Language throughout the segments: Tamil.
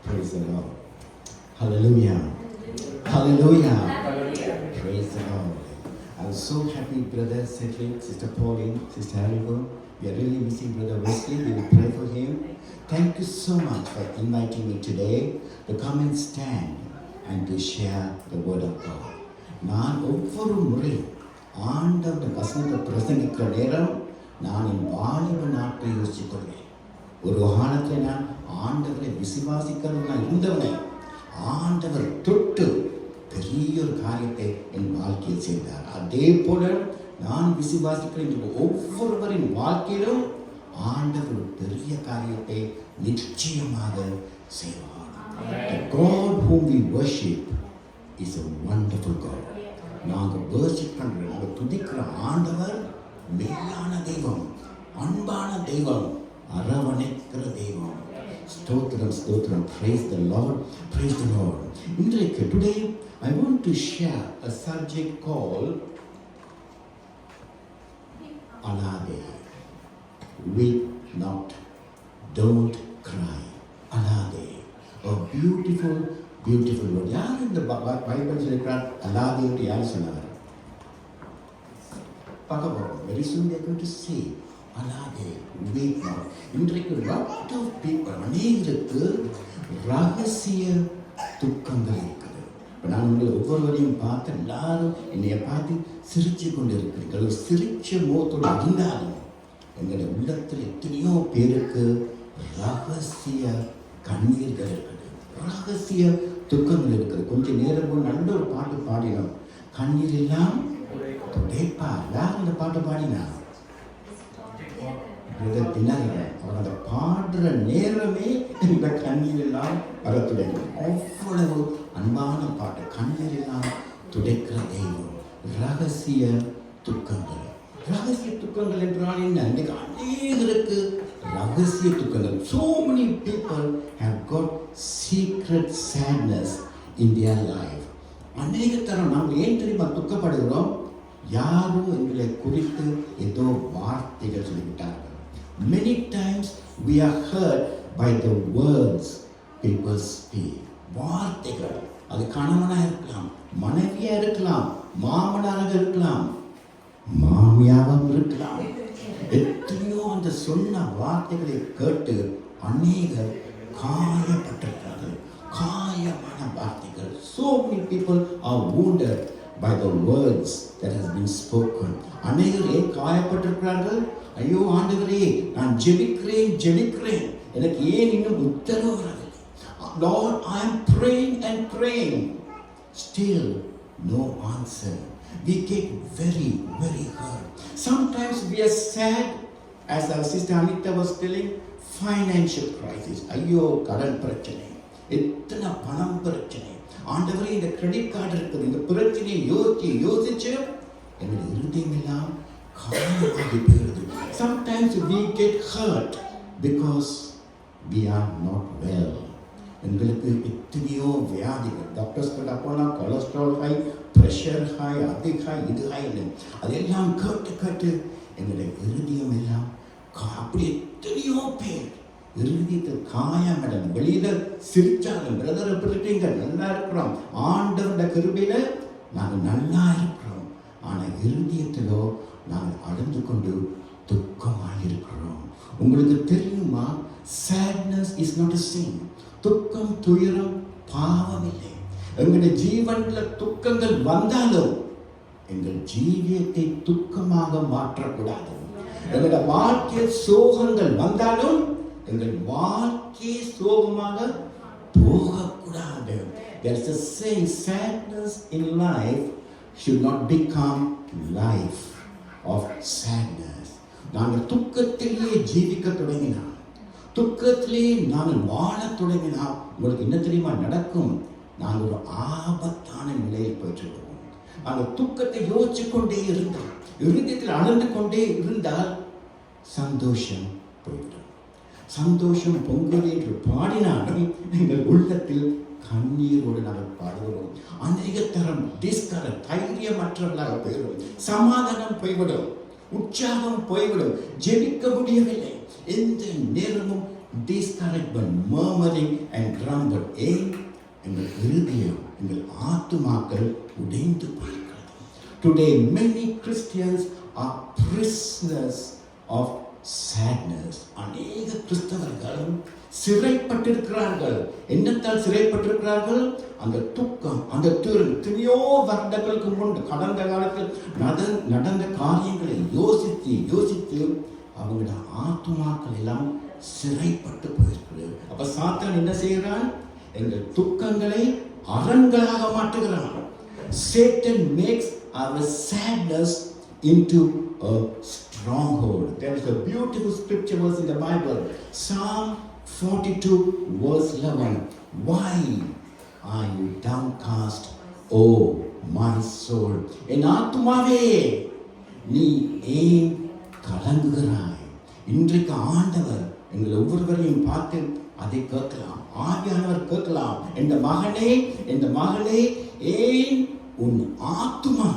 Praise the Lord. Hallelujah. Hallelujah. Praise the Lord. I'm so happy, Brother Cedric, Sister Pauline, Sister Haribo. We are really missing Brother Wesley. We will pray for him. Thank you so much for inviting me today to come and stand and to share the word of God. நான் ஒவ்வொரு முறையும் ஆண்டவருடைய வசனத்தை பிரசங்கிக்கிற நேரம் நான் என் வாலிப நாட்டை யோசித்துக் கொள்வேன். ஒரு காலத்தில் நான் ஆண்டவரை விசுவாசிக்கிறவனாக இருந்தவனை ஆண்டவர் தொட்டு பெரிய ஒரு காரியத்தை என் வாழ்க்கையில் செய்தார். அதே போல நான் விசுவாசிக்கிற ஒவ்வொருவரின் வாழ்க்கையிலும் ஆண்டவர் பெரிய காரியத்தை நிச்சயமாக செய்வார். The God whom we worship is a wonderful God. நாங்கள் worship பண்ற, நாங்கள் துதிக்கிற ஆண்டவர் மேலான தெய்வம், அன்பான தெய்வம், அரவணைக்கிற தெய்வம். ஸ்தோத்திரம் ஸ்தோத்திரம். Praise the Lord. Praise the Lord. இன்றைக்கு today I want to share a subject called அழாதே. Weep not, don't cry. அழாதே. A beautiful word. யார் இந்த பைபிள் சொல்லிக்கிறார்? அழாதே என்று யார் சொன்னார்? பார்க்க போறோம். Very soon they are going to say அழாதே, weep not. இன்றைக்கு lot of people, அநேகருக்கு ரகசிய துக்கங்கள் இருக்குது. இப்போ நான் உங்களை ஒவ்வொருவரையும் பார்த்து எல்லாரும் என்னைய பார்த்து சிரிச்சு கொண்டு இருக்கிறீர்கள். ஒரு சிரிச்ச முகத்தோடு இருந்தாலும் எங்களுடைய உள்ளத்தில் எத்தனையோ பேருக்கு ரகசிய கண்ணீர்கள் இருக்குது, ரகசிய துக்கங்கள் இருக்குது. கொஞ்ச நேரம் போல் நல்ல ஒரு பாட்டு பாடினோம், கண்ணீர் எல்லாம் துடைப்பா. யார் அந்த பாட்டு பாடினா? அவர் அந்த பாடுற நேரமே இந்த கண்ணீர் எல்லாம் வர துடைக்கும். அவ்வளவு அன்பான பாட்டு. கண்ணீர் எல்லாம் துடைக்கிற தெய்வம். ரகசிய துக்கங்கள். ரகசிய துக்கங்கள் என்றால் என்ன? இன்னைக்கு அநேகருக்கு ரகசிய துக்கங்கள். So many people have got secret sadness in their life. அநேக தரம் நாங்கள் ஏன் தெரியுமா துக்கப்படுகிறோம்? யாரோ எங்களை குறித்து ஏதோ வார்த்தைகள் சொல்லிவிட்டார்கள். Many times we are hurt by the words people speak. வார்த்தைகள். அது கணவனாக இருக்கலாம், மனைவியாக இருக்கலாம், மாமனாராக இருக்கலாம், மாமியாகவும் இருக்கலாம். எத்தனையோ அந்த சொன்ன வார்த்தைகளை கேட்டு அநேகர் காயப்பட்டிருக்கிறார்கள். காயமான வார்த்தைகள். So many people are wounded by the words that has been spoken. அநேகர் ஏன் காயப்பட்டிருக்கிறார்கள்? ஐயோ ஆண்டவரே, நான் ஜெபிக்கிறேன், எனக்கு ஏன் இன்னும் உத்தரவு வரவில்லை? Lord, I am praying, still no answer. We get very hurt. Sometimes we are sad, as our sister Anita was telling, financial crisis. ஐயோ கடன் பிரச்சனை, எத்தனை பணம் பிரச்சனை, ஆண்டவரே இந்த கிரெடிட் கார்டு இருக்குது, இந்த பிரச்சனையை யோசிச்சு என்னுடைய இருதயம் எல்லாம் காயமாகி போகிறது. Sometimes we get hurt because we are not well. எங்களுக்கு எத்தனையோ வியாதிகள். டாக்டர்ஸ் கிட்ட போனால் கொலஸ்ட்ரால் ஹை, ப்ரெஷர் ஹை, அது ஹை, இது ஹை. அதெல்லாம் கேட்டு எங்களுடைய இருதயம் எல்லாம் அப்படி எத்தனையோ பேர் இருதயத்தில் காயம் அடைந்து வெளியில சிரிச்சாலும், பிரதர் எப்படி இருக்கீங்க? நல்லா இருக்கிறோம், ஆண்டவருடைய கிருபையில நாங்கள் நல்லா இருக்கிறோம். ஆனால் இருதயத்திலோ நாங்கள் அடைந்து கொண்டு துக்கமாக இருக்கிறோம். உங்களுக்கு தெரியுமா? sadness is not a sin. துக்கம், துயரம் பாவம் இல்லை. எங்களுடைய ஜீவன்ல துக்கங்கள் வந்தாலும் எங்கள் ஜீவியத்தை துக்கமாக மாற்றக்கூடாது. எங்களுடைய வாழ்க்கை சோகங்கள் வந்தாலும் எங்கள் வாழ்க்கை சோகமாக போகக்கூடாது. There is a saying, sadness in life should not become life of sadness. நாங்கள் துக்கத்திலேயே ஜீவிக்க தொடங்கினால், துக்கத்திலேயே நாங்கள் வாழ தொடங்கினால் உங்களுக்கு என்ன தெரியுமா நடக்கும்? நாங்கள் ஒரு ஆபத்தான நிலையில் போயிட்டு வருவோம். நாங்கள் துக்கத்தை யோசிச்சு கொண்டே இருந்தால், இருதயத்தில் அழந்து கொண்டே இருந்தால் சந்தோஷம் போய்விடும். சந்தோஷம் பொங்கல் என்று பாடினாலும் எங்கள் உள்ளத்தில் கண்ணீரோடு நாங்கள் பாடுகிறோம். அநேக தரம் டிஸ்கரன், தைரியமற்றவர்களாக போய்விடும். சமாதானம் போய்விடும், உற்சாகம் போய்விடும், ஜெபிக்க முடியவில்லை. எந்த நேரமும் discouragement, murmuring and grumble. எங்கள் இருதயம், எங்கள் ஆத்துமாக்கள் உடைந்து போகிறது. Today many Christians are prisoners of sadness. அநேக கிறிஸ்தவர்கள் சிறைப்பட்டிருக்கிறார்கள். என்னத்தால் சிறைப்பட்டிருக்கிறார்கள்? அந்த துக்கம், அந்த எத்தனையோ வருடங்களுக்கு முன் கடந்த காலத்தில் நடந்த காரியங்களை யோசித்து அவங்களோட ஆத்துமாக்கள் எல்லாம் சிறைப்பட்டு போயிருக்கிறது. அப்ப சாத்தான் என்ன செய்கிறான்? எங்கள் துக்கங்களை அரண்களாக மாற்றுகிறான். Satan makes our sadness into a stronghold. There is a beautiful scripture verse in the Bible, Psalm 42 verse 11. Why are you downcast, O my soul? என் ஆத்துமாவே நீ ஏன் கலங்குகிறாய்? இன்றைக்கு ஆண்டவர் எங்களை ஒவ்வொருவரையும் பார்த்து அதை கேட்கலாம். ஆவியானவர் கேட்கலாம், என் மகளே ஏன் உன் ஆத்துமா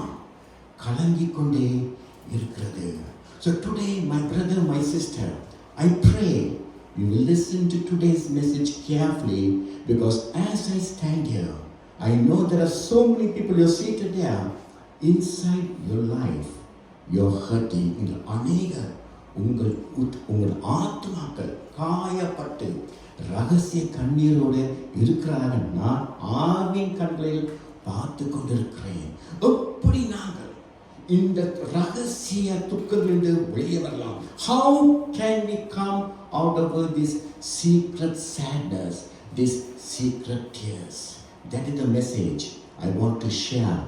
கலங்கிக் கொண்டே இருக்கிறது? So today, my brother, my sister, I pray you will listen to today's message carefully, because as I stand here, I know there are so many people who are seated there. Inside your life, you're hurting. அநேகர் உங்கள் ஆத்துமாக்கள் காயப்பட்டு ரகசிய கண்ணீரோடு இருக்கிறார்கள். நான் ஆவின் கண்களில் பார்த்து கொண்டிருக்கிறேன். எப்படி நாங்கள் இந்த ரகசிய துக்கங்களிலிருந்து வெளியே வரலாம்? How can we come out of this secret sadness, this secret tears? That is the message I want to share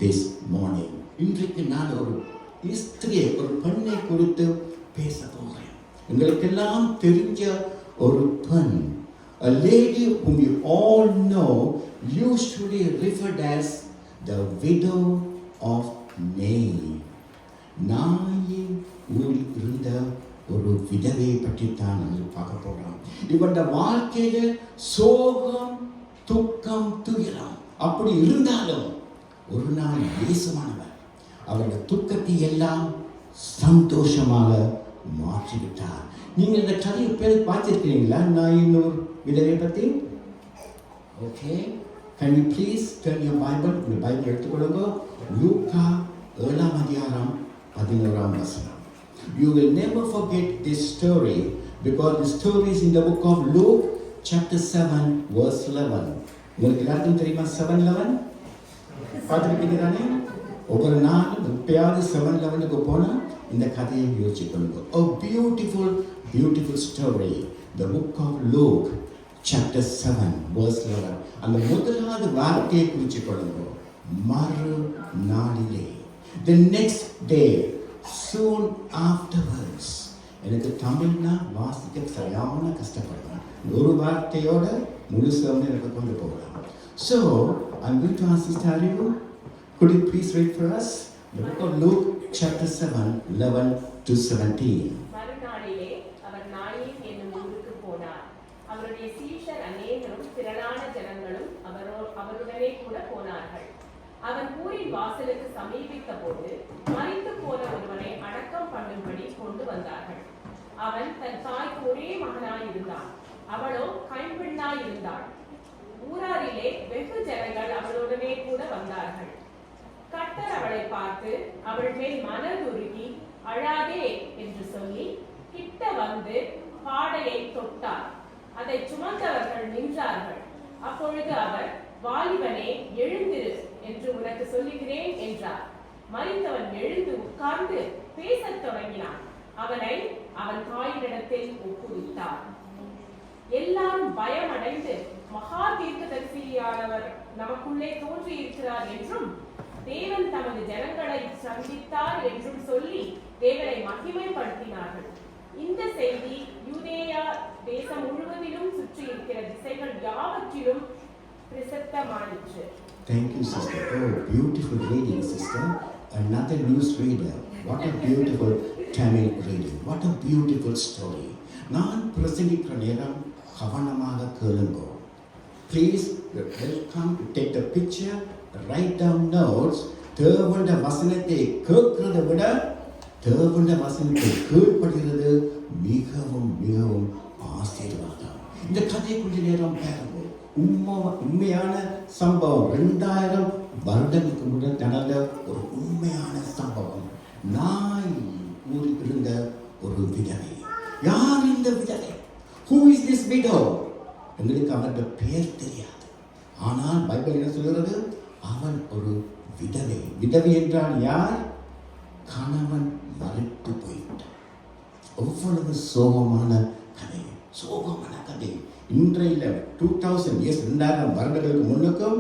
this morning. இன்றைக்கு நான் ஒரு ஸ்திரியை, ஒரு பெண்ணை குறித்து பேச போகிறேன். உங்களுக்கெல்லாம் தெரிஞ்ச ஒரு பெண், a lady whom you all know, usually referred as the widow of Nain. நாயின் ஊரில் இருந்த ஒரு விதவையை பற்றித்தான் நாங்கள் பார்க்க போகிறோம். இவருடைய வாழ்க்கையில சோகம், துக்கம், துயரம் அப்படி இருந்தாலும் ஒரு நாள் இயேசுவானவர் அவருடைய துக்கத்தை எல்லாம் சந்தோஷமாக மாற்றிவிட்டார். நீங்க இந்த கதையை பேர் பார்த்திருக்கிறீங்களா? நாயின் ஊர் விதவை பற்றி? Okay, can you please turn your Bible? உங்க பைபிள் எடுத்துக்கொள்ளுங்க. லூக்கா 7ஆம் அதிகாரம் 11ஆம் வசனம். You will never forget this story, because the story is in the book of Luke chapter 7 verse 11. உங்களுக்கு எல்லாருக்கும் தெரியுமா 7:11? பார்த்துருக்கீங்க தானே? ஒவ்வொரு நாளும் எப்பயாவது 7:11க்கு போனால் இந்த கதையை யோசிச்சு கொள்ளுங்க. A beautiful, beautiful story. The book of Luke chapter 7 verse 11. அந்த முதலாவது வார்த்தையை குறிச்சு கொள்ளுங்க. மறு நாளிலே, the next day, soon afterwards. எனக்கு தமிழ்னா வாசிக்க சரியான கஷ்டப்படுறேன். ஒரு வார்த்தையோட முழுசாக எனக்கு கொண்டு போகலாம். So, I'm going to ask Sister Arivu, could you please read for us the book of Luke chapter 7, 11 to 17. மறுநாளிலே அவர் நாயின் என்னும் ஊருக்கு போனார். அவருடைய சீஷர் அநேகரும் திரளான ஜனங்களும் அவருடனே கூட போனார்கள். அவன் ஊரின் வாசலுக்கு சமீபித்த போது மரித்து போன ஒருவனை அடக்கம் பண்ணும்படி கொண்டு வந்தார்கள். அவன் தன் தாய்க்கு ஒரே மகனாய் இருந்தான். அவளோ கைம்பெண்ணாய் இருந்தாள். ஊராரிலே வெகு ஜனங்கள் அவளுடனே கூட வந்தார்கள். கர்த்தர் அவளை பார்த்து அவள் மேல் மனதுருகி அழாதே என்று சொல்லி கிட்ட வந்து பாடையை தொட்டார். அதை சுமந்தவர்கள் நின்றார்கள். அப்பொழுது அவர், வாலிபனே எழுந்திரு என்று உனக்கு சொல்லுகிறேன் என்றார். மரித்தவன் எழுந்து உட்கார்ந்து பேசத் தொடங்கினான். அவனை அவன் தாயினிடத்தில் ஒப்புவித்தார். எல்லாரும் பயமடைந்து, மகா தீர்க்கதரிசியானவர் நமக்குள்ளே தோன்றியிருக்கிறார் என்றும் தேவன் தமது ஜனங்களை சந்தித்தார் என்றும் சொல்லி தேவனை மகிமைப்படுத்தினார்கள். இந்த செய்தி யூதேயா தேசம் முழுவதிலும் சுற்றி இருக்கிற திசைகள் யாவற்றிலும் பிரசித்தமாயிற்று. Thank you, sister. Oh, beautiful reading, sister. Another news reader. What a beautiful Tamil reading. What a beautiful story. நான் பிரசங்கிக்கிற நேரம் கவனமாக கேளுங்கோ. Please, you're welcome to take the picture, write down notes. தேவனுடைய வசனத்தை கேட்கிறதை விட தேவனுடைய வசனத்தை கீழ்ப்படுகிறது மிகவும் மிகவும் ஆசீர்வாதம். இந்த கதையை கொஞ்ச நேரம் பாருங்க. உண்மையான சம்பவம். 2000 வருடங்களுக்கு முன்னாடி நடந்த ஒரு உண்மையான சம்பவம். நாய் ஊரில் இருந்த ஒரு விதவை. யார் இந்த விதவை? Who is this widow? எங்களுக்கு அவருடைய பெயர் தெரியாது. ஆனால் பைபிள் என்ன சொல்கிறது? அவன் ஒரு விதவை. விதவை என்றால் யார்? கணவன் மறித்து போய்விட்டான். எவ்வளவு சோகமான கதை, சோகமான கதை. இன்றையில 2000 years 2000 வருடங்களுக்கு முன்னுக்கும்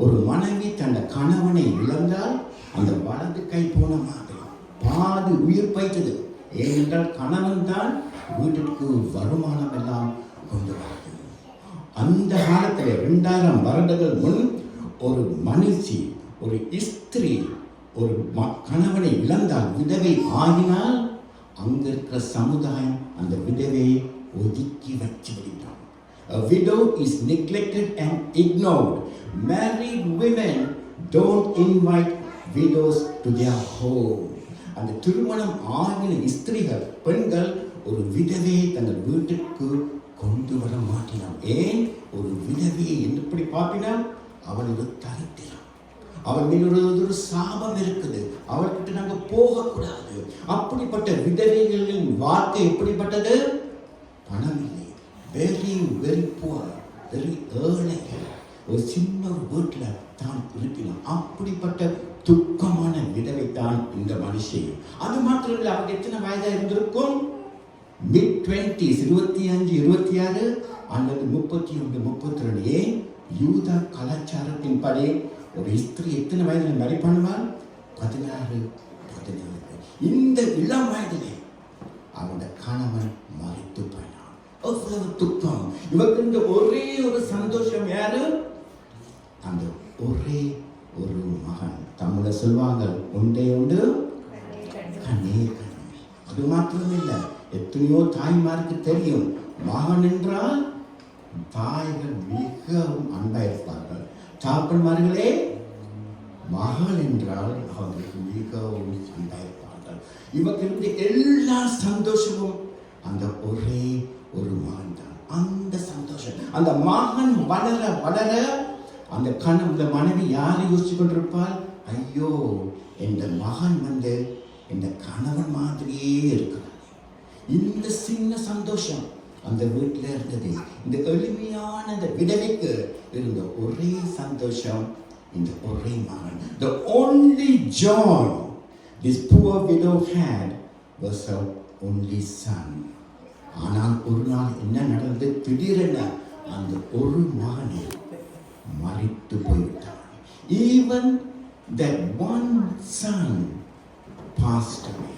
ஒரு மனைவி தன் கணவனை இழந்தால் அந்த வலது கை போன மாதிரி பாதி உயிர் போய்த்தது. ஏனென்றால் கணவன் தான் வீட்டிற்கு வருமானம் எல்லாம் கொண்டு வருது. அந்த காலத்தில் 2000 வருடங்கள் முன் ஒரு மனுஷி, ஒரு ஸ்திரீ ஒரு கணவனை இழந்தால், விதவை ஆகினால், அங்க இருக்கிற சமுதாயம் அந்த விதவையை ஒதுக்கி வச்சு விடுகிறான். A widow is neglected and ignored. Married women don't invite widows to their home. அந்த திருமணம் ஆகின ஸ்திரீகள், பெண்கள் ஒரு விதவையை தங்கள் வீட்டுக்கு கொண்டு வர மாட்டினான். ஏன்? ஒரு விதவையை எப்படி பார்ப்பினான்? அவள் ஒரு தரித்திரம், அவள் மீது ஒரு சாபம் இருக்குது, அவள்கிட்ட நாங்க போகக்கூடாது. அப்படிப்பட்ட விதவைகளின் வாழ்க்கை எப்படிப்பட்டது? பணம் இல்லை, வெரி வெரி புவர், வெரி ஏழைகள், ஒரு சின்ன ஒரு வீட்டில் தான் இருக்கலாம். அப்படிப்பட்ட துக்கமான விதவை தான் இந்த மனுஷி. அது மாத்திரம் இல்லை, அவருக்கு எத்தனை வயதா இருந்திருக்கும்? mid-20s, 25, 26 அல்லது 31, 32. ஏன்? யூத கலாச்சாரத்தின் படி ஒரு ஸ்திரீ எத்தனை வயதில் மறிப்பானுவாள்? 16, 17. இந்த இளம் வயதிலே அவனுடைய கணவன் மறித்து போனான். அவ்வளவு துக்கம். இவருக்கு இந்த ஒரே ஒரு சந்தோஷம் யாரு? அந்த ஒரே ஒரு மகன். தமிழ சொல்வாங்க, ஒன்றே உண்டு கண்ணே கண்ணே. அது மாத்திரம் இல்லை, எத்தனையோ தாய்மாருக்கு தெரியும், மகன் என்றால் தாய்கள் மிகவும் அன்பாயிருப்பார்கள். தாப்பன்மார்களே, மகள் என்றால் அவர்களுக்கு மிகவும் அன்பாயிருப்பார்கள். இவர்களுக்கு எல்லா சந்தோஷமும் அந்த ஒரே ஒரு மகன் தான். அந்த சந்தோஷம், அந்த மகன் வளர வளர அந்த கணவன், மனைவி யாரை யோசிச்சு கொண்டிருப்பாள்? ஐயோ, இந்த மகன் இந்த கணவன் மாதிரியே இருக்கிறார். இந்த சின்ன சந்தோஷம் அந்த வீட்டில் இருந்தது. இந்த எளிமையான இந்த விதவைக்கு இருந்த ஒரே சந்தோஷம் இந்த ஒரே மகன். The only joy this poor widow had was her only son. ஆனால் ஒரு நாள் என்ன நடந்தது? திடீரென அந்த ஒரு மகனை மறித்து போய்விட்டான். Even that one son passed away.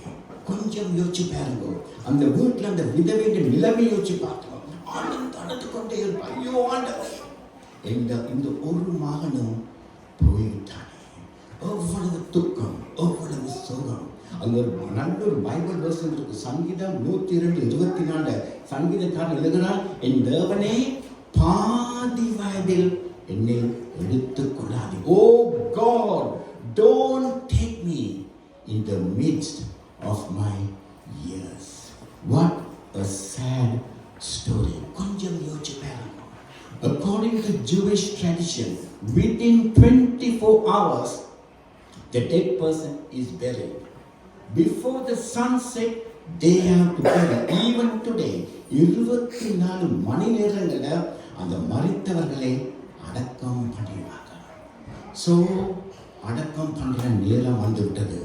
கொஞ்சம் யோசிச்சு பாருங்க, அந்த வீட்டில் அந்த விதவையின் நிலைமை யோசிச்சு பார்த்தோம். ஆனந்து கொண்டே இருப்பான். ஐயோ ஆண்டவரே, இந்த ஒரு மகனும் போய்விட்டானே. எவ்வளவு துக்கம், எவ்வளவு சோகம். அங்க ஒரு நல்ல ஒரு பைபிள் வேர்ஷன் இருக்கு. சங்கீதம் 102:24 சங்கீதக்காரன் எழுதுகிறார், என் தேவனே பாதி வயதில் என்னை எடுத்துக் கொள்ளாதே. ஓ God, don't take me in the midst of my years. What a sad story. கொஞ்சம் யோசிச்சு பாருங்க. According to Jewish tradition, within 24 hours the dead person is buried. Before the sunset they have to bury. Even today 24 மணி நேரங்கள்ல அந்த மரித்தவர்களை அடக்கம் பண்ணிடுவாங்க. ஸோ அடக்கம் பண்ற நேரம் வந்து விட்டது.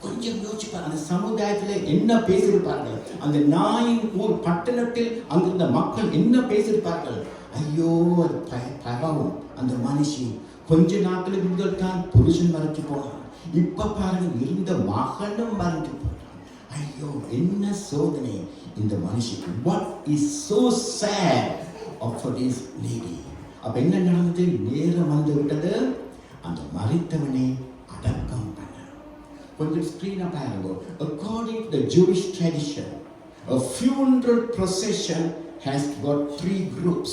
கொஞ்சம் யோசிப்பார், அந்த சமுதாயத்தில் என்ன பேசியிருப்பார்கள், அந்த நாயின் ஊர் பட்டணத்தில் அங்கிருந்த மக்கள் என்ன பேசியிருப்பார்கள். ஐயோ, அது பாவம், அந்த மனுஷி கொஞ்ச நாட்களுக்கு முதல் தான் புருஷன் மறைச்சு போனான், இப்ப பாருங்க இருந்த மகனும் மறைஞ்சு போட்டான். ஐயோ, என்ன சோதனை இந்த மனுஷிக்கு. What is so sad for this lady? அப்ப என்ன நடந்தது? நேரம் வந்து விட்டது, அந்த மரித்தவனை அடக்கம் பண்ண. கொஞ்சம் ஸ்கிரீனை பாருங்க. According to the Jewish tradition, a funeral procession has got 3 groups.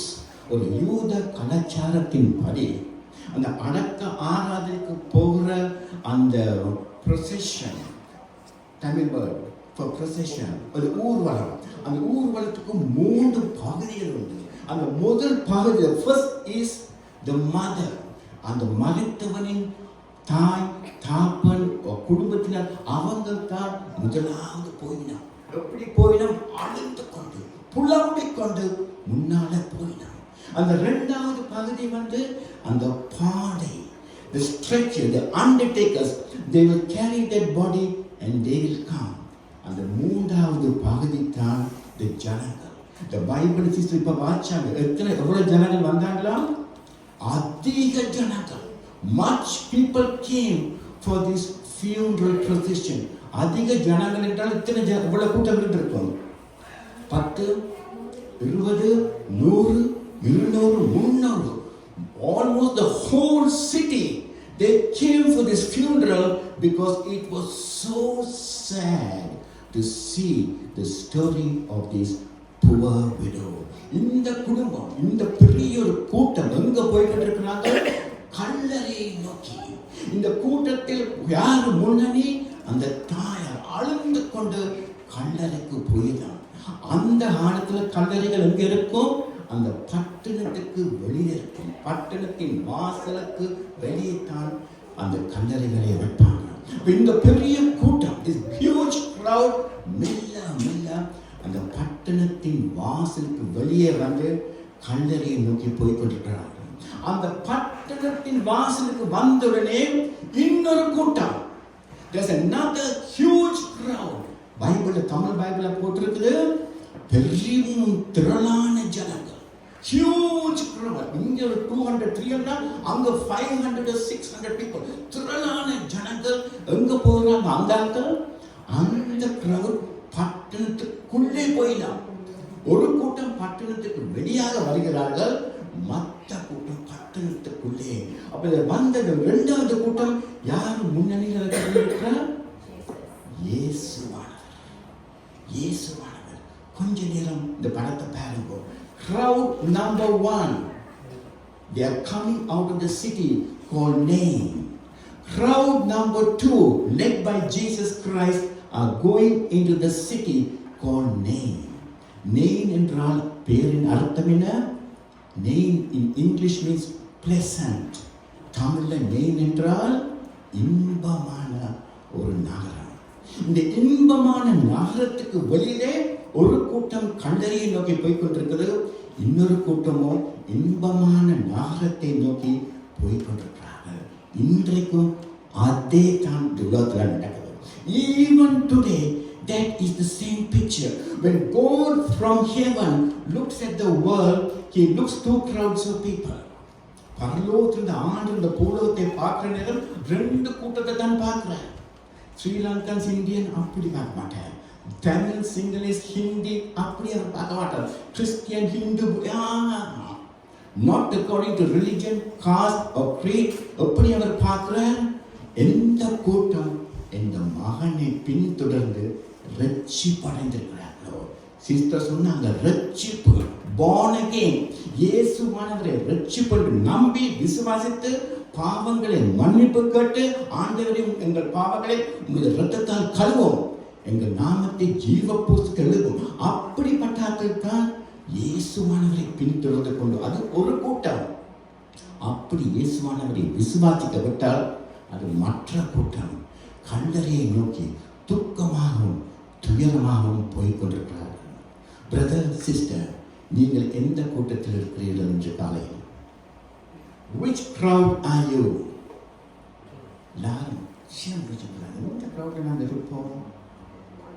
ஒரு யூத கலாச்சாரத்தின் படி அந்த அடக்க ஆராதனைக்கு போகிற அந்த procession, Tamil word for procession. அது ஊர்வலம். அந்த ஊர்வலத்துக்கு 3 பகுதிகள் உண்டு. அந்த முதல் பகுதி, first is the mother. அந்த மரித்தவனின் தாய், தாப்பன், குடும்பத்தினர் அவங்க தான் முதலாவது போயினான். எப்படி போயினான்? அழுந்து கொண்டு, புலம்பிக் கொண்டு முன்னால போயினான். அந்த இரண்டாவது பகுதி அந்த பாடை, the stretcher, the undertakers, they will carry that body and they will come. அந்த மூன்றாவது பகுதி தான் the ஜனங்கள். the Bible சிஸ்டர் இப்ப வாட்சாங்க, எவ்வளவு ஜனங்கள் வந்தாங்களா? அதிக ஜனங்கள். much people came for this funeral procession. அதிக ஜனங்கள் என்றால் எவ்வளவு கூட்டம் இருக்கும்? 10, 20, 100, 200, 300. Almost the whole city, they came for this funeral because it was so sad to see the story of this poor widow. இந்த குடும்பம், இந்த பெரிய ஒரு கூட்டம் எங்க போயிட்டு இருக்கிறாங்க? கல்லறையை நோக்கி. இந்த கூட்டத்தில் யார் முன்னணி? அந்த தாயார் அழுந்து கொண்டு கல்லறைக்கு போயிதான். அந்த காலத்துல கல்லறைகள் எங்க இருக்கும்? அந்த பட்டணத்துக்கு வெளியே இருக்கும். பட்டணத்தின் வாசலுக்கு வெளியே தான் அந்த கல்லறைகளை வைப்பாங்க. இந்த பெரிய கூட்டம், this huge crowd, மெல்ல மெல்ல அந்த பட்டணத்தின் வாசலுக்கு வெளியே கல்லறையை நோக்கி போய் கொண்டிருக்கிறார்கள். அந்த பட்டணத்தின் வாசலுக்கு வந்தவுடனே இன்னொரு கூட்டம், there's another huge crowd. Tamil பைபிள்ல போட்டிருக்குது, பெரும் திரளான ஜனங்கள். Huge crowd. இங்க 200, 300, அங்க 500, 600 people. திரளான ஜனங்கள் எங்க போறாங்க? அந்த crowd பட்டணத்துக்குள்ளே போயிடலாம். ஒரு கூட்டம் பட்டணத்துக்கு வெளியாக வருகிறார்கள், மற்ற கூட்டம் பட்டணத்துக்குள்ளே. அப்ப வந்தது இரண்டாவது கூட்டம் யார் முன்னணியில் இருக்கிறார்? இயேசுவானவர். கொஞ்ச நேரம் இந்த படத்தை பாருங்க. Crowd number 1, they are coming out of the city called Nain. Crowd number 2, led by Jesus Christ, are going into the city called Nain. Nain என்றால் பேரின் அர்த்தம் என்ன? Nain in English means pleasant. தமிழ்ல Nain என்றால் இன்பமான ஒரு நகரம். இந்த இன்பமான நகரத்துக்கு வெளியிலே ஒரு கூட்டம் கல்லறையை நோக்கி போய் கொண்டிருக்கிறது, இன்னொரு கூட்டமோ இன்பமான நகரத்தை நோக்கி போய் கொண்டிருக்கிறார்கள். இன்றைக்கும் அதே தான் உலகத்தில் நடக்குது. Even today, that is the same picture. When God from heaven looks at the world, He looks two crowds of people. பரலோகத்திலிருந்து ஆண்டு இந்த பூலோகத்தை பார்க்கிற நேரம் 2 கூட்டத்தை தான் பார்க்கிறேன். ஸ்ரீலங்கன்ஸ், இந்தியன் அப்படி பார்க்க மாட்டேன். தமிழ், சிங்களீஸ், ஹிந்தி அப்படி அவர் பார்க்க மாட்டார். Christian, Hindu, not according to religion, caste or creed. எப்படி அவர் பார்க்கிறார்? எந்த கூட்டம் இந்த மகனை பின்தொடர்ந்து ரட்சிப்பு அடைந்திருக்கிறார்களோ. சிஸ்டர் சொன்னாங்க, ரட்சிப்பு, born again, இயேசுவானவரை ரட்சிப்பு நம்பி விசுவாசித்து பாவங்களை மன்னிப்பு கேட்டு, ஆண்டவரே எங்கள் பாவங்களை உங்கள் இரத்தத்தால் கழுவும், எங்கள் நாமத்தை ஜீவ புஸ்தகத்தில் எழுதும். அப்படிப்பட்டார்கள் தான் இயேசுவானவரை பின்தொடர்ந்து கொண்டு, அது ஒரு கூட்டம். அப்படி இயேசுவானவரை விசுவாசிக்க விட்டால் அது மற்ற கூட்டம் கல்லறையை நோக்கி துக்கமாகவும் துயரமாகவும் போய்கொண்டிருக்கிறார்கள். பிரதர், சிஸ்டர், நீங்கள் எந்த கூட்டத்தில் இருக்கிறீர்கள் என்று காலையில்? Which crowd are you? எல்லாரும் சேர்ந்துக்கிறாங்க. இந்த crowdல நாங்கள் இருப்போம்.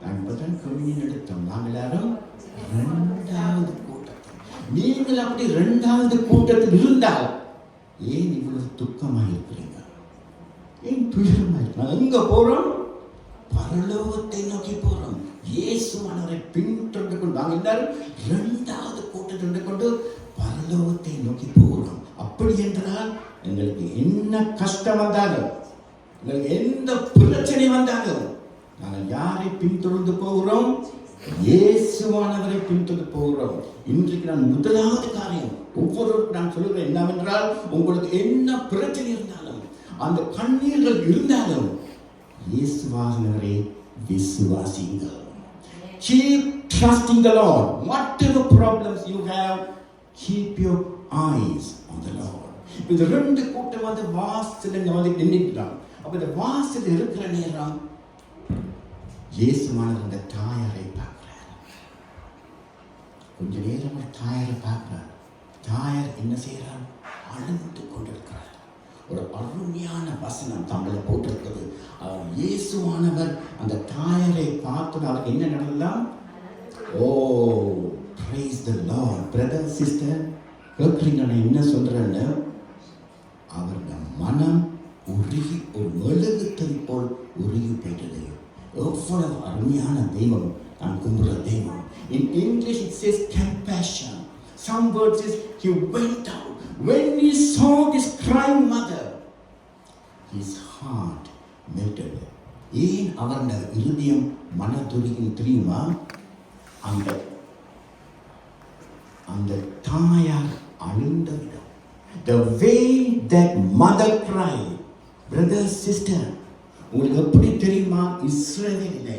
நாங்கள் தான் கம்யூனியன் எடுத்தோம். நாங்கள் எல்லாரும் 2வது கூட்டத்தில். நீங்கள் அப்படி 2வது கூட்டத்தில் இருந்தால் ஏன் இவ்வளவு துக்கமாக இருக்கிறீங்க? ஏன் துயரமாக இருக்கிறாங்க? எங்க போறோம்? பரலோகத்தை நோக்கி போறோம். இயேசுவானவரை பின்தொடர்ந்து கொண்டு நாங்கள் எல்லாரும் 2வது கூட்டத்தில் கொண்டு பரலோகத்தை நோக்கி போகிறோம். அப்படி என்றால் எங்களுக்கு என்ன கஷ்டம் வந்தாலும், எங்களுக்கு எந்த பிரச்சனை வந்தாலும், நாங்கள் யாரை பின்தொடர்ந்து போகிறோம்? இயேசுவானவரை பின்தொடர்ந்து போகிறோம். இன்றைக்கு நான் முதலாவது காரியம் ஒவ்வொருவருக்கும் நான் சொல்லுகிறேன் என்னவென்றால், உங்களுக்கு என்ன பிரச்சனை இருந்தாலும், அந்த கண்ணீர்கள் இருந்தாலும், இயேசுவானவரை விசுவாசிங்கள். keep trusting the Lord. Whatever problems you have, keep your eyes on the Lord. இந்த ரெண்டு கூட்டம் வந்து வாசல்ல வந்து நின்னுட்டாங்க. அப்ப இந்த வாசல்ல இருக்கிற நேரம் இயேசுவானவர் அந்த தாயாரை பார்க்கிறார். கொஞ்ச நேரம் தாயாரை பார்க்கிறார். தாயார் என்ன செய்யறார்? அழுந்து கொண்டிருக்கிறார். ஒரு அருமையான வசனம் தமிழில் போட்டிருக்கிறது. இயேசுவானவர் அந்த தாயாரை பார்த்து அவருக்கு என்ன நடந்ததாம்? ஓ, praise the Lord. Brother, sister, கேட்குறீங்க நான் என்ன சொல்றேன்னு? அவருடைய மனம் உருகி ஒரு மெழுகுத்தறி போல் உருகி போயிட்டது. எவ்வளவு அருமையான தெய்வம் நான் கும்பிடுற தெய்வம். In English it says compassion. Some words says he went out. When he saw this crying mother, his heart melted. ஏன் அவருடைய இருதயம் மனதுருகின் தெரியுமா? அந்த தாயார் அழுந்த விதம். The way that mother cried. Brother, sister, உங்களுக்கு எப்படி தெரியுமா? இஸ்ரவேலிலே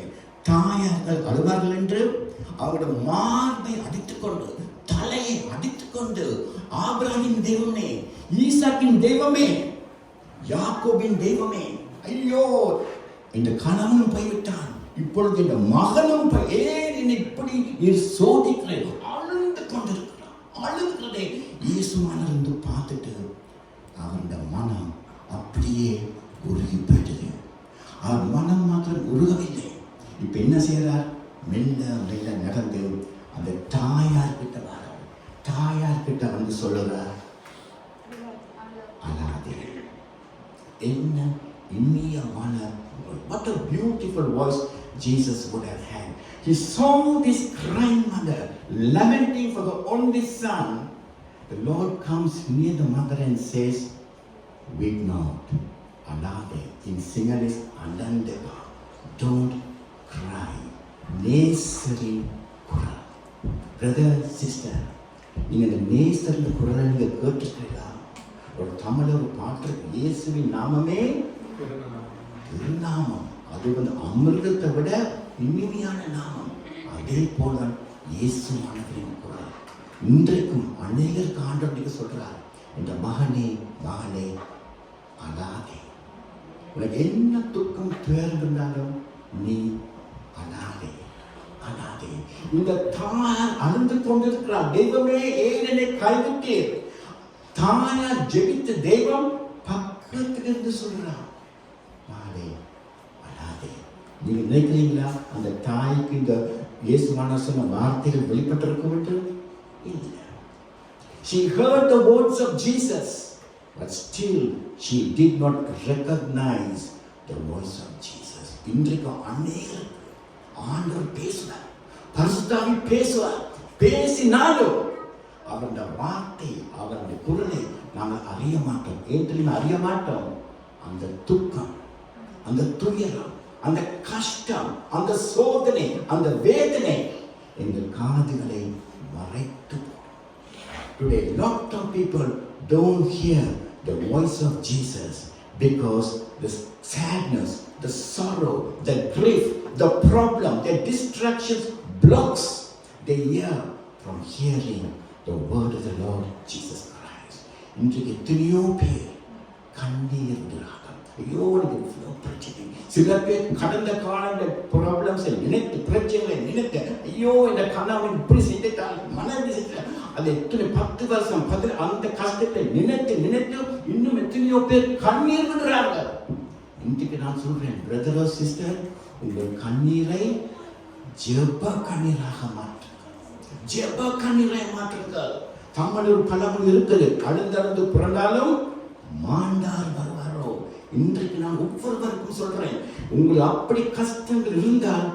தாயார்கள் அழுவார்கள் என்று அவருடைய மார்பை அடித்துக்கொண்டு, தலையை அடித்துக்கொண்டு, ஆபிரகாமின் தெய்வமே, ஈசாக்கின் தெய்வமே, யாக்கோபின் தெய்வமே, ஐயோ இந்த கணவனும் போய்விட்டான், இப்பொழுது இந்த மகனும் ஏன் என்னை இப்படி சோதிக்கிறேன், அழுந்து கொண்டிருக்கிறான். அழுகிறதே இயேசுவானவர் வந்து பார்த்துட்டு அவருடைய மனம் அப்படியே உருகி போயிட்டது. அவர் மனம் மாத்திரம் உருகவில்லை. இப்ப என்ன செய்யறார்? மெல்ல மெல்ல நடந்து அந்த தாயார் கிட்ட வர, தாயார் கிட்ட வந்து சொல்லுறார், அழாதே. என்ன இனியமான, what a beautiful voice Jesus would have had. He saw this crying mother lamenting for the only son. The Lord comes near the mother and says, weep not, alade. In Sinhalese, alandeva. Don't cry. Nesari குரல். Brother, sister, நீங்க இந்த நேசரின் குரலை நீங்க கேட்டுக்கிறீங்களா? ஒரு தமிழ் ஒரு பாட்டு, இயேசுவின் நாமமே திருநாமம். அது வந்து அமிர்தத்தை விட இனிமையான நாமம். அதே போல இயேசுவானவரின் குரல் இன்றைக்கும் அநேகருக்கு ஆண்டவருக்கு சொல்றார், இந்த மகனே மகளே அழாதே. உனக்கு என்ன துக்கம் துயர்ந்தாலும் நீ அழாதே, அழாதே. இந்த தாயார் அழுந்து கொண்டிருக்கிறார். தெய்வமே ஏன் என்னை கைவிட்டீர்? தாயார் ஜெபித்த தெய்வம் பக்கத்துக்கு இருந்து சொல்றார், மகளே அழாதே. நீங்க நினைக்கிறீங்களா அந்த தாய்க்கு இந்த இயேசுவான சொன்ன வார்த்தைகள் வெளிப்பட்டிருக்க வேண்டும்? இல்லை. She heard the words of Jesus, but still she did not recognize the voice of Jesus. இன்றைக்கு அநேகர் ஆண்டவர் பேசுவார், பரிசுத்தாவி பேசுவார். பேசினாலும் அவருடைய வார்த்தை, அவருடைய குரலை நாங்கள் அறிய மாட்டோம். ஏன் அறிய மாட்டோம்? அந்த துக்கம், அந்த துயரம், அந்த கஷ்டம், அந்த சோதனை, அந்த வேதனை எங்கள் காதுகளை மறைத்து. Today, lot of people don't hear the voice of Jesus because the sadness, the sorrow, the grief, the problem, the distractions blocks their ear from hearing the word of the Lord Jesus Christ. இன்றைக்கு எத்தனையோ பேர் கண்ணீர் விடுறாங்க. ஐயோ எனக்கு பிரச்சனை. சில பேர் கடந்த காலங்கள் ப்ராப்ளம்ஸை நினைத்து, பிரச்சனைகளை நினைத்து, ஐயோ இந்த கணவன் இப்படி செஞ்சுட்டால், மனைவி செஞ்சுட்டால், அது எத்தனை 10 வருஷம் அந்த கஷ்டத்தை நினைத்து நினைத்து இன்னும் எத்தனையோ பேர் கண்ணீர் விடுறாங்க. இன்றைக்கு நான் சொல்றேன், பிரதர் ஆர் சிஸ்டர், உங்கள் கண்ணீரை ஜெப கண்ணீராக மாற்றுங்க. ஜெப கண்ணீரை மாற்றுங்க. தமிழ் ஒரு பழமொழி இருக்குது, அழுந்தழுந்து புரண்டாலும் மாண்டார் வருவாரோ. இன்றைக்கு நான் ஒவ்வொருவருக்கும் சொல்றேன், உங்களுக்கு அப்படி கஷ்டங்கள் இருந்தால்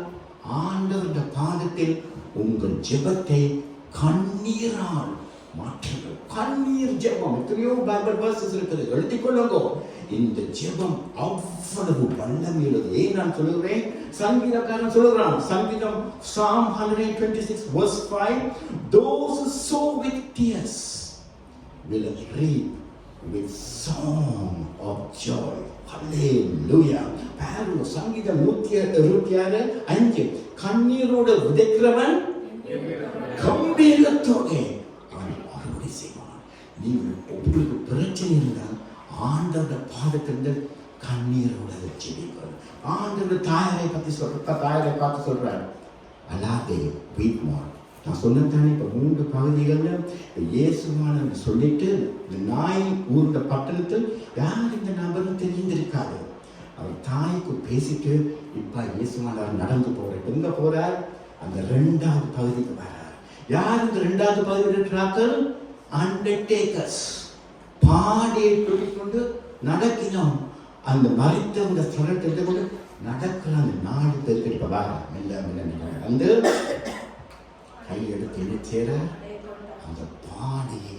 ஆண்டவருடைய பாதத்தில் உங்கள் ஜெபத்தை கண்ணீரால் மாற்றுங்கள். கண்ணீர் ஜெபம். எத்தனையோ பைபிள் வேர்சஸ் இருக்குது, எழுதிக் கொள்ளுங்க. இந்த ஜெபம் அவ்வளவு வல்லமையுள்ளது. ஏன் நான் சொல்லுகிறேன்? சங்கீதக்காரன் சொல்லுகிறான், சங்கீதம் Psalm 126 verse 5, those who sow with tears will reap with song of joy. ஹல்லேலூயா. பாருங்க, சங்கீதம் 166:5, கண்ணீரோடு விதைக்கிறவன் கம்பீரத்தோடு அவன் அறுவடை செய்வான். நீங்கள் உங்களுக்கு பிரச்சனை இருந்தால் ஆண்டவருடைய பாதத்திலிருந்து கண்ணீரோட ஜெபிங்கள். ஆண்டவர் தாயாரை பார்த்து சொல்றார், அல்லாதே வீட்மார். நான் சொன்னதானே இப்போ 3 பகுதிகளில் இயேசுவானவர் சொல்லிட்டு இந்த நாய் ஊர்ந்த பட்டணத்தில் யார் இந்த நபரும் தெரிந்திருக்காது. அவர் தாய்க்கு பேசிட்டு இப்ப இயேசுவானவர் நடந்து போறார். எங்க போறார்? அந்த 2வது பகுதிக்கு வரார். யார் இந்த 2வது பகுதியில் இருக்கிறார்கள்? அண்டர்டேக்கர்ஸ். பாடியை கொண்டு நடக்கினோம். அந்த மறித்தவங்க ஸ்தலத்தை கொண்டு நடக்கிற அந்த 4 பேருக்கு இப்ப வர மெல்ல வந்து கையெடுத்து என்ன சேர அந்த பாடியை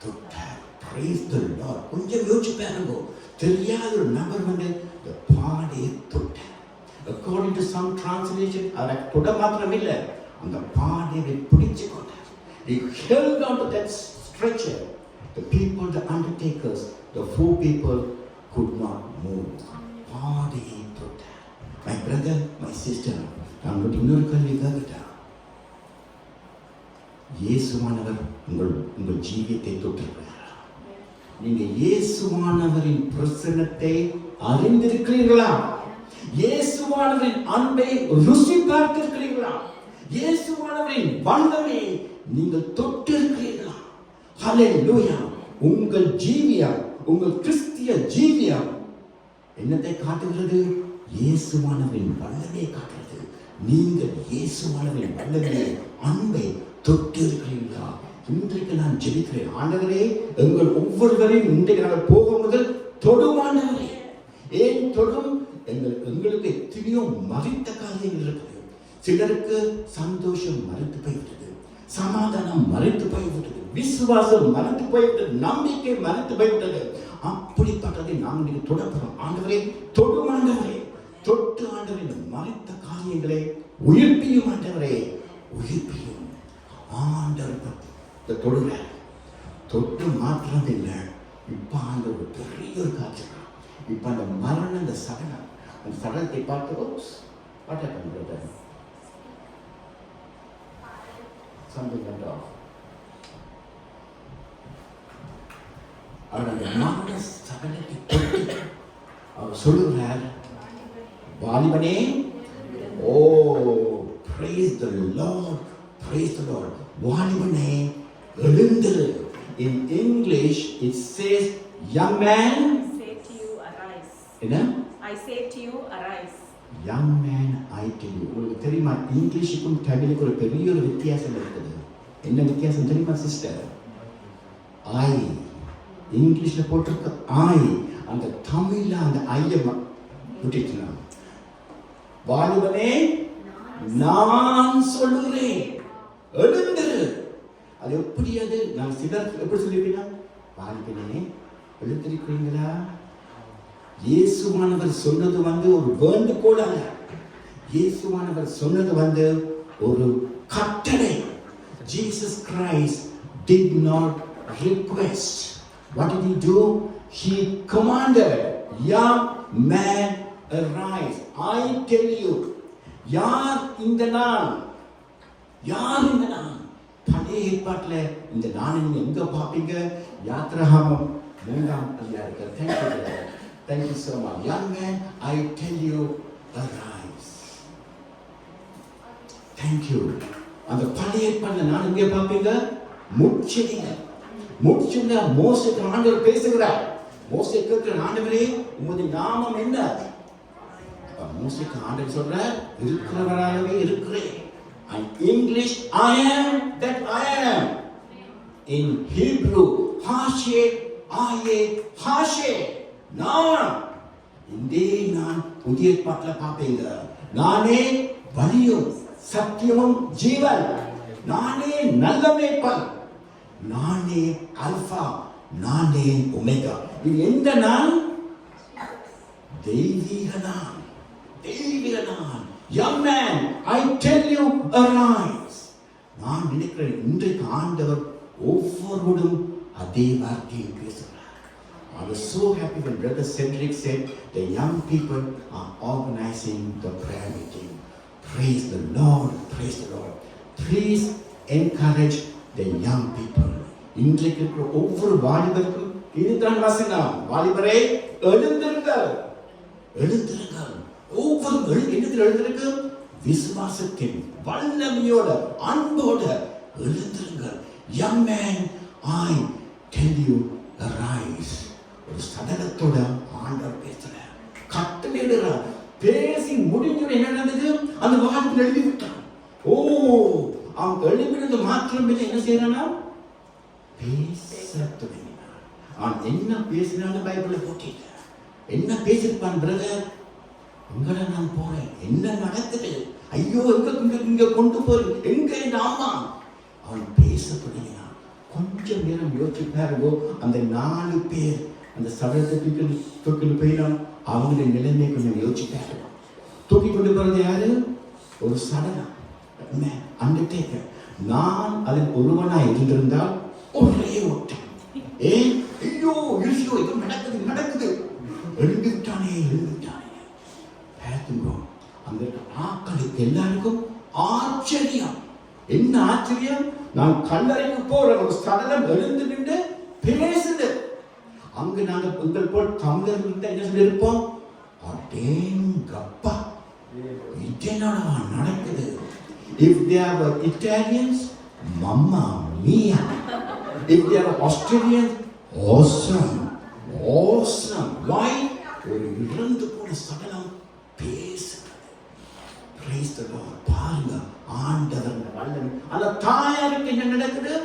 தொட்டார். Praise the Lord. கொஞ்சம் யோசிச்சு பாருங்க, தெரியாத ஒரு நபர் வந்து இந்த பாடியை தொட்டார். According to some translation, அதை தொட மாத்திரம் இல்லை, அந்த பாடியை பிடிச்சு கொண்டார். They held on to that stretcher. The people, the undertakers, the 4 people could not move. பாடியை தொட்டார். My brother, my sister, நான் இன்னொரு கேள்வி கேட்கிறேன். இயேசுவானவர் உங்கள் ஜீவியத்தை தொட்டிருக்கிறாரா? நீங்க இயேசுவானவரின் பிரசன்னத்தை அறிந்திருக்கிறீர்களா? இயேசுவானவரின் அன்பை ருசி பார்த்திருக்கிறீர்களா? இயேசுவானவரின் வல்லமை நீங்கள் தொட்டிருக்கிறீர்களா? ஹல்லேலூயா. உங்கள் ஜீவியம், உங்கள் கிறிஸ்திய ஜீவியம் என்னத்தை காட்டுகிறது? இயேசுவானவரின் வல்லமையை காட்டுகிறது. நீங்கள் இயேசுவானவரின் வல்லமையை, அன்பை தொட்டு இருக்கிறீர்களா? இன்றைக்கு நான் ஜெபிக்கிறேன், ஆண்டவரே எங்கள் ஒவ்வொருவரையும் இன்றைக்கு நாங்கள் போக முதல் தொடும் ஆண்டவரே. ஏன் தொடும்? எங்களுக்கு எத்தனையோ மறித்த காரியங்கள் இருக்கிறது. சிலருக்கு சந்தோஷம் மறைத்து போய்விட்டது, சமாதானம் மறைத்து போய்விட்டது, விசுவாசம் மறைத்து போய்விட்டது, நம்பிக்கை மறைத்து போய்விட்டது. அப்படிப்பட்டதை நாம் இன்னைக்கு தொடர்போம். ஆண்டவரே தொடும் ஆண்டவரே, தொட்டு ஆண்டவரே மறைத்த காரியங்களை உயிர்ப்பியும் ஆண்டவரே, உயிர்ப்பியும். ஆண்டவர் தொடுற தொட்டு மாற்றம் இல்லை. இப்ப ஆண்டவர் பெரிய ஒரு காட்சி. இப்ப அந்த மரணம், அந்த சடலம், அந்த சடலத்தை பார்த்து அவர் அந்த மரண சடலத்தை தொட்டு அவர் சொல்லுகிறார், வாலிபனே, ஓ praise the Lord, praise the Lord, வாலிபனே எழுந்திரு. In English it says, young man, I say to you, arise. என்ன? I say to you, arise. Young man, I tell you. உங்களுக்கு தெரியுமா, இங்கிலீஷுக்கும் தமிழுக்கும் ஒரு பெரிய ஒரு வித்தியாசம் இருக்குது. என்ன வித்தியாசம் தெரியுமா சிஸ்டர்? ஐ இங்கிலீஷ்ல போட்டிருக்க ஐ, அந்த தமிழ்ல அந்த ஐய விட்டுச்சுனா, வாலிபனே நான் சொல்லுகிறேன் எழுந்திரு. அது எப்படி? அது நான் சிலர் எப்படி சொல்லிருக்கீங்க? வாலிபனே எழுந்திருக்கிறீங்களா? இயேசுவானவர் சொன்னது வந்து ஒரு வேண்டுகோள் அல்ல. இயேசுவானவர் சொன்னது வந்து ஒரு கட்டளை. Jesus Christ did not request. What did he do? He commanded, young man arise. I tell you, யார் இந்த நான்? யார் இந்த நான்? பழைய ஏற்பாட்டில் இந்த நான் நீங்க எங்க பாப்பீங்க? யாத்ராகமம் 3ஆம் அதிகாரத்தில். Thank you so much. Young man, I tell you, arise. Thank you. அந்த பழைய ஏற்பாட்டில் நான் எங்க பாப்பீங்க? முட்செடிங்க. முட்செடிங்க மோசேக்கு ஆண்டவர் பேசுகிறார். மோசே கேட்கிற, ஆண்டவரே உமது நாமம் என்ன? மோசேக்கு ஆண்டவர் சொல்றார், இருக்கிறவராகவே இருக்கிறேன். In English, I am that I am. In Hebrew, Hashe, Aye, Hashe. நான் இந்தே நான் புதிய ஏற்பாட்டில் பார்ப்பீங்க. நானே வழியும் சத்தியமும் ஜீவன், நானே நல்ல மேய்ப்பன், நானே அல்பா, நானே ஒமேகா. இது எந்த நான்? தெய்வீக நான், தெய்வீக நான். Young man, I tell you, arise. நான் நினைக்கிறேன் இன்றைக்கு ஆண்டவர் ஒவ்வொருவரும் அதே வார்த்தையை பேசுகிறார். I was so happy when Brother Cedric said the young people are organizing the prayer meeting. Praise the Lord, praise the Lord. Please encourage the young people. இன்றைக்கு ஒவ்வொரு வாலிபருக்கும் இதுதான் வசனம். வாலிபரே எழுந்திருங்கள், எழுந்திருங்கள். ஒவ்வொரு என்னத்தில் எழுந்திருக்கும்? விசுவாசத்தின் வல்லமையோட அன்போட எழுந்திருங்கள். Young man, I tell you, arise. ஒரு சடலத்தோட ஆண்டவர் பேசுறார், கட்டளையிடுறார். பேசி முடிஞ்ச என்ன நடந்தது? அந்த வாலிபன் எழுதி விட்டான். ஓ, அவன் எழுதினது மாத்திரம் என்ன செய்யறானா? பேச தொடங்கினான். அவன் என்ன பேசினான்னு பைபிள்ல போட்டிட்ட. என்ன பேசிருப்பான் பிரதர்? உங்களை நான் போறேன், என்ன நடக்குது? ஐயோ, இங்க கொண்டு போறேன், எங்க ஆமா? அவன் பேச தொடங்கினான். கொஞ்சம் நேரம் யோசிச்சு பாருங்கோ, அந்த 4 பேர் அந்த சடலத்தை தூக்கி போயிடும். அவங்களுடைய நிலைமை கொஞ்சம் யோசிச்சு பாருங்க. தூக்கி கொண்டு போறது யாரு? ஒரு சடலம், அண்டர்டேக்கர். நான் அதில் ஒருவனா இருந்திருந்தால் ஒரே ஓட்டம். ஏன்? ஐயோ ஐயோ, இது நடக்குது, எழுந்துட்டானே. அந்த ஆக்களுக்கு எல்லாருக்கும் ஆச்சரியம். என்ன ஆச்சரியம்? நான் கல்லறைக்கு போற ஒரு சடலம் எழுந்து நின்று பேசுது. அங்கு நாங்க உங்கள் போல் தமிழர்கள் என்ன சொல்லியிருப்போம்? அடேங்கப்பா, இது என்னடா நடக்குது? If they are Italians, Mamma Mia. If they are Australians, awesome. Why? ஒரு இறந்து போன சடலம் பேசுகிறது. Praise the Lord. பாருங்க, ஆண்டவர் வல்லமை. அந்த தாயாருக்கு என்ன நடக்குது?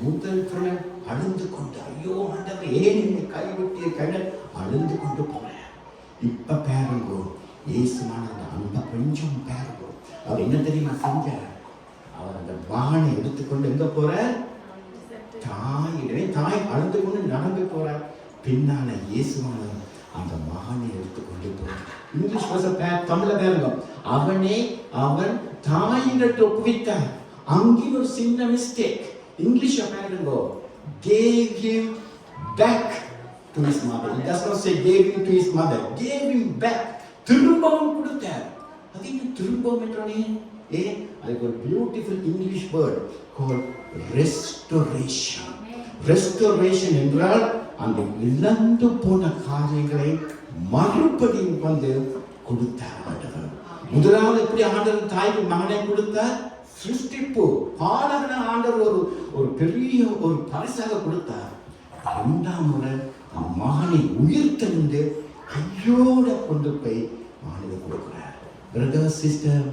முதல் துணை அழுந்து கொண்டு, ஐயோ ஆண்டவர், ஏன் என்னை கைவிட்டிய கையில் அழுந்து கொண்டு போறேன். இப்ப பாருங்கோ, இயேசுவான அந்த அன்பை கொஞ்சம் பாருங்கோ. அவர் என்ன தெரியுமா செஞ்சார்? அவர் அந்த வானை எடுத்துக்கொண்டு எங்க போற? தாய் அழுந்து கொண்டு நடந்து போறார். பின்னால இயேசுவானவர் அந்த மகனை எடுத்துக்கொண்டு போறார். இங்கிலீஷ் தமிழ்ல பாருங்க, அவன் தாயினிட்டு ஒப்புவித்தார். அங்கே ஒரு சின்ன மிஸ்டேக். இங்கிலீஷ் பாருங்க, gave him back to his mother. It does not say gave him to his mother. Gave him back. திரும்பவும் கொடுத்தார். அது என்ன திரும்பவும் என்றானே? அதுக்கு ஒரு beautiful English word called restoration. Restoration என்றால் அந்த இழந்து போன காரியங்களை மறுபடியும் வந்து கொடுத்தார் ஆண்டவர். முதலாவது எப்படி ஆண்டவர் தாய்க்கு மகனை கொடுத்தார்? சிருஷ்டிப்பு பாலகன ஆண்டவர் ஒரு பெரிய ஒரு பரிசாக கொடுத்தார். 2ஆம் முறை மகனை உயிர்த்தெழுந்து கையோட கொண்டு போய் மகனுக்கு கொடுக்கிறார். பிரதர் சிஸ்டர்,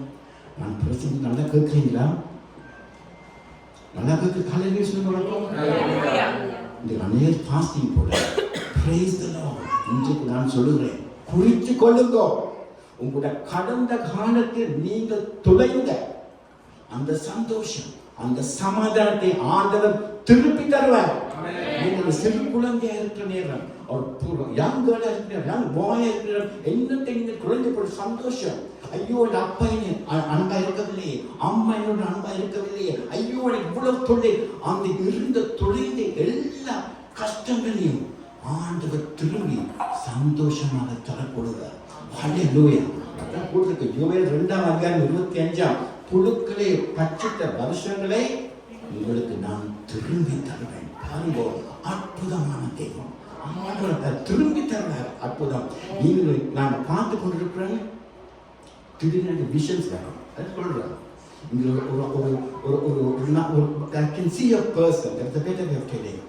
நான் பிரசங்க நல்லா கேட்கிறீங்களா? நல்லா கேட்க காலையில சொல்லுங்க. இந்த அநேக பாஸ்டிங் போல praise the Lord. இன்றைக்கு நான் சொல்லுகிறேன், குறித்து கொள்ளுங்க. உங்களுடைய கடந்த காலத்தில் நீங்கள் தொலைந்த அந்த சந்தோஷம், அந்த சமாதானத்தை ஆண்டவர் திருப்பி தருவார். நீங்கள் சிறு குழந்தையா இருக்கிற நேரம், யங் கேர்ளா இருக்கிற, யங் பாயா இருக்கிற, என்னத்தை நீங்கள் குழந்தை போட சந்தோஷம். ஐயோ, என் அப்பா அன்பா இருக்கவில்லையே, அம்மா என்னோட அன்பா இருக்கவில்லையே, ஐயோ எனக்கு இவ்வளவு தொல்லை, அந்த இருந்த தொலைந்த எல்லா கஷ்டங்களையும் ஆண்டவர் திரும்பி சந்தோஷமாக தரப்படுவார். ஹல்லேலூயா. அதான் போட்டிருக்கு யோவேல் 2ஆம் அதிகாரம் 25. புழுக்களை பற்றிட்ட வருஷங்களை உங்களுக்கு நான் திரும்பி தருவேன். பாருங்க, அற்புதமான தெய்வம். ஆண்டவர் திரும்பி தருவார். அற்புதம். நீங்கள் நான் பார்த்து கொண்டிருக்கிறேன். திடீர்னு விஷன்ஸ் வரும். அது சொல்றேன். இங்க I can see a person. That's the better way of telling.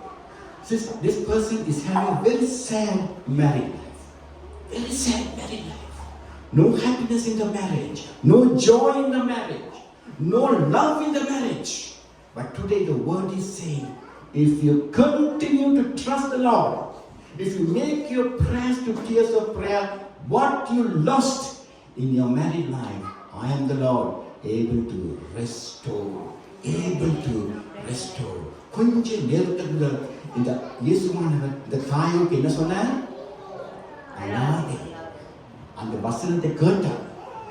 This person is having a very sad married life. Very sad married life. No happiness in the marriage. No joy in the marriage. No love in the marriage. But today the word is saying, if you continue to trust the Lord, if you make your prayers to tears of prayer, what you lost in your married life, I am the Lord, able to restore. Able to restore. கொஞ்ச நேரத்துக்குள்ள இந்த இயேசுவானவர் இந்த தாய்க்கு என்ன சொன்னார்? அழாதே. அந்த வசனத்தை கேட்டார்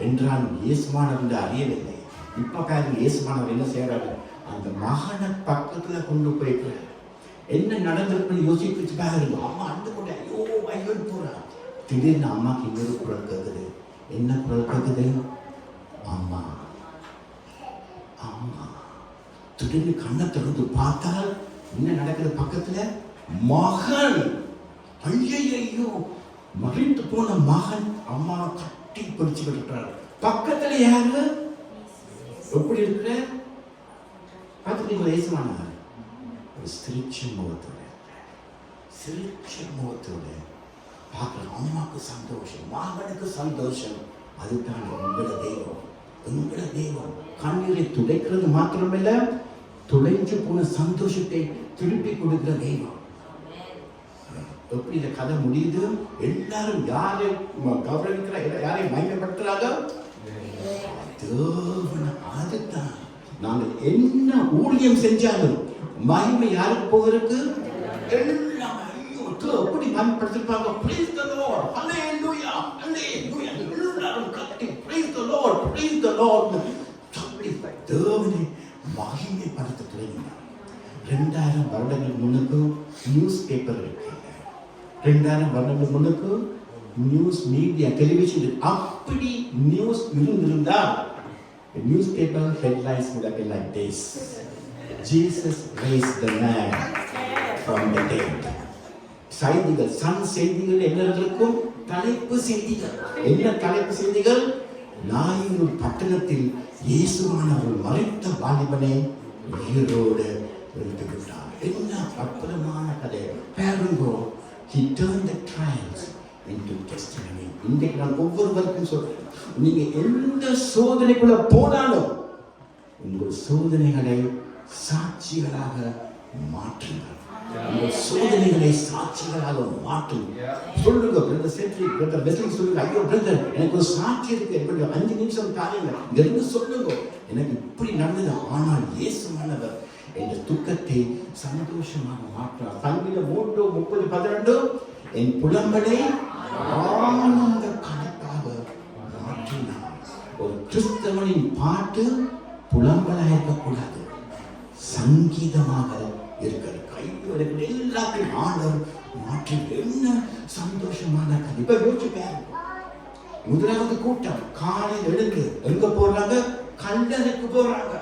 என்றால் இயேசுவானவர் அறியவில்லை. இப்ப பாருங்க, இயேசுவானவர் என்ன செய்யறாரு? அந்த மகனை பக்கத்துல கொண்டு போயிட்டு என்ன நடந்திருக்குன்னு யோசிச்சு பாருங்க. அம்மா அண்டு கொண்டு ஐயோ ஐயோ போறா. திடீர்னு அம்மாக்கு இன்னொரு குரல் கேட்குது. என்ன குரல் கேட்குது? அம்மா அம்மா. திடீர்னு கண்ணை திறந்து பார்த்தால் என்ன நடக்குது? பக்கத்துல மகன். ஐயோ, மகிழ்ந்து போன மகன் அம்மா கட்டி பிடிச்சுக்கிட்டு இருக்கிறார். பக்கத்துல யாரு? எப்படி இருக்கிற? பார்த்துட்டீங்களா? இயேசுவான ஒரு சிரிச்ச முகத்தோட பார்க்கல. அம்மாவுக்கு சந்தோஷம், மகனுக்கு சந்தோஷம். அதுதான் உங்களோட தெய்வம். உங்களோட தெய்வம் கண்ணீரை துடைக்கிறது மாத்திரமில்ல, துடைஞ்சு போன சந்தோஷத்தை திருப்பி கொடுக்கிற தெய்வம். எப்படி இந்த கதை முடியுது? எல்லாரும் யாரை கவனிக்கிற, யாரை மயக்கப்படுத்துறாங்க? அதுதான் நாங்கள் என்ன ஊழியம் செஞ்சாலும் மகிமை யாருக்கு போகிறதுக்கு? எல்லாமே எப்படி மயப்படுத்திருப்பாங்க. Praise the Lord, hallelujah, hallelujah. எல்லாரும் கட்டி praise the Lord, praise the Lord. தேவனை மகிமைப்படுத்த தொடங்கினார். 2000 வருடங்களுக்கு முன்னுக்கு நியூஸ் பேப்பர் இருக்கு. 2000 வருடங்களுக்கு முன்னுக்கு நியூஸ் மீடியா, டெலிவிஷன் அப்படி நியூஸ் இருந்திருந்தா news paper headlines would have been like this: Jesus raised the man from the dead. செய்திகள், சன் செய்திகள் என்ன இருக்கும்? தலைப்பு செய்திகள். என்ன தலைப்பு செய்திகள்? நாயினூர் பட்டணத்தில் இயேசுவானவர் மறைத்த வாலிபனை உயிரோடு எழுந்துவிட்டார். என்ன அற்புதமான கதை பாருங்கோ. He turned the trials into testimony. இன்றைக்கு நான் ஒவ்வொருவருக்கும் சொல்றேன், நீங்க எந்த சோதனைக்குள்ள போனாலும் உங்கள் சோதனைகளை சாட்சிகளாக மாற்றுங்கள். உங்கள் சோதனைகளை சாட்சிகளாக மாற்றும். சொல்லுங்க பிரதர் செட்ரி, பிரதர் வெஸ்லி சொல்லுங்க, ஐயோ பிரதர் எனக்கு ஒரு சாட்சி இருக்கு, எப்படி 5 நிமிஷம் தாருங்க, இங்க இருந்து சொல்லுங்க எனக்கு இப்படி நடந்தது. ஆனால் இயேசுவானவர் என்ற துக்கத்தை சந்தோஷமாக மாற்றார். சங்கீதம் 3:30-12 என் புலம்பலை ஆனந்த கணக்காக மாற்றினார். ஒரு கிறிஸ்தவனின் பாட்டு புலம்பலாக இருக்கக்கூடாது, சங்கீதமாக இருக்கிறது. கைவிடுகிற எல்லாத்தையும் ஆண்டவர் மாற்றி என்ன சந்தோஷமான கதை. இப்ப யோசிச்சு பாருங்க. முதலாவது கூட்டம் காலையில் எழுந்து எங்க போறாங்க? கல்லறைக்கு போறாங்க.